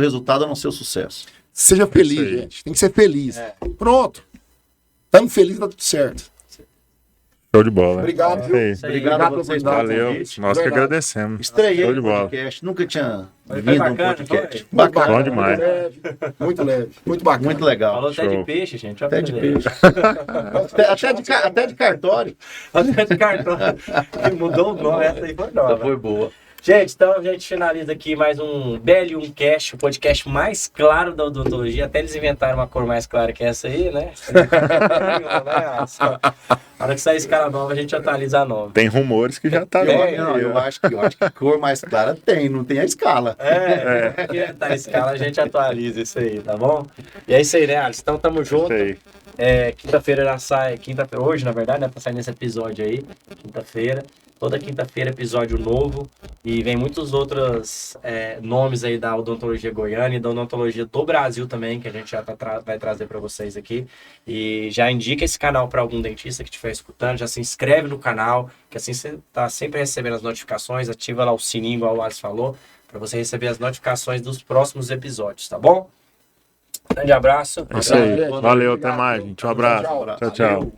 S4: resultado a não ser o sucesso.
S3: Seja feliz,
S1: Isso aí.
S3: gente. Tem que ser feliz. Pronto. Estando feliz, tá tudo certo.
S1: Show de bola.
S3: Obrigado, viu?
S1: Isso aí.
S4: Obrigado a vocês pelo
S1: Valeu.
S4: convite.
S1: Nós que
S3: Verdade.
S1: agradecemos.
S4: Estreiei
S1: Show de
S4: no
S1: bola.
S4: podcast, nunca tinha
S2: Foi
S4: vindo um
S2: bacana,
S4: podcast.
S2: foi?
S4: Bacana.
S1: Bom demais.
S3: Muito leve. Muito bacana.
S4: Muito legal.
S2: Falou até
S1: Show.
S2: de peixe, gente.
S4: Até de peixe. até de cartório.
S2: Até de cartão. Que mudou o nome, essa aí foi nova.
S4: Foi boa.
S2: Gente, então a gente finaliza aqui mais um BL1 Cast, o podcast mais claro da odontologia. Até eles inventaram uma cor mais clara que essa aí, né? Na hora que sair escala nova, a gente atualiza a nova.
S1: Tem rumores que já tá
S4: Eu acho que a cor mais clara não tem a escala.
S2: Que tá a escala, a gente atualiza isso aí, tá bom? E é isso aí, né, Alisson? Então tamo junto.
S1: Isso aí.
S2: Quinta-feira já sai, hoje, na verdade, né, pra sair nesse episódio aí, quinta-feira. Toda quinta-feira, episódio novo. E vem muitos outros nomes aí da odontologia goiana e da odontologia do Brasil também, que a gente já vai trazer para vocês aqui. E já indica esse canal para algum dentista que estiver escutando, já se inscreve no canal, que assim você tá sempre recebendo as notificações, ativa lá o sininho, igual o Alisson falou, para você receber as notificações dos próximos episódios, tá bom? Grande abraço.
S1: É isso aí.
S3: gente.
S1: Valeu,
S3: Obrigado.
S1: até mais, gente. Um abraço.
S3: Tchau.
S1: Tchau, tchau.
S2: Valeu.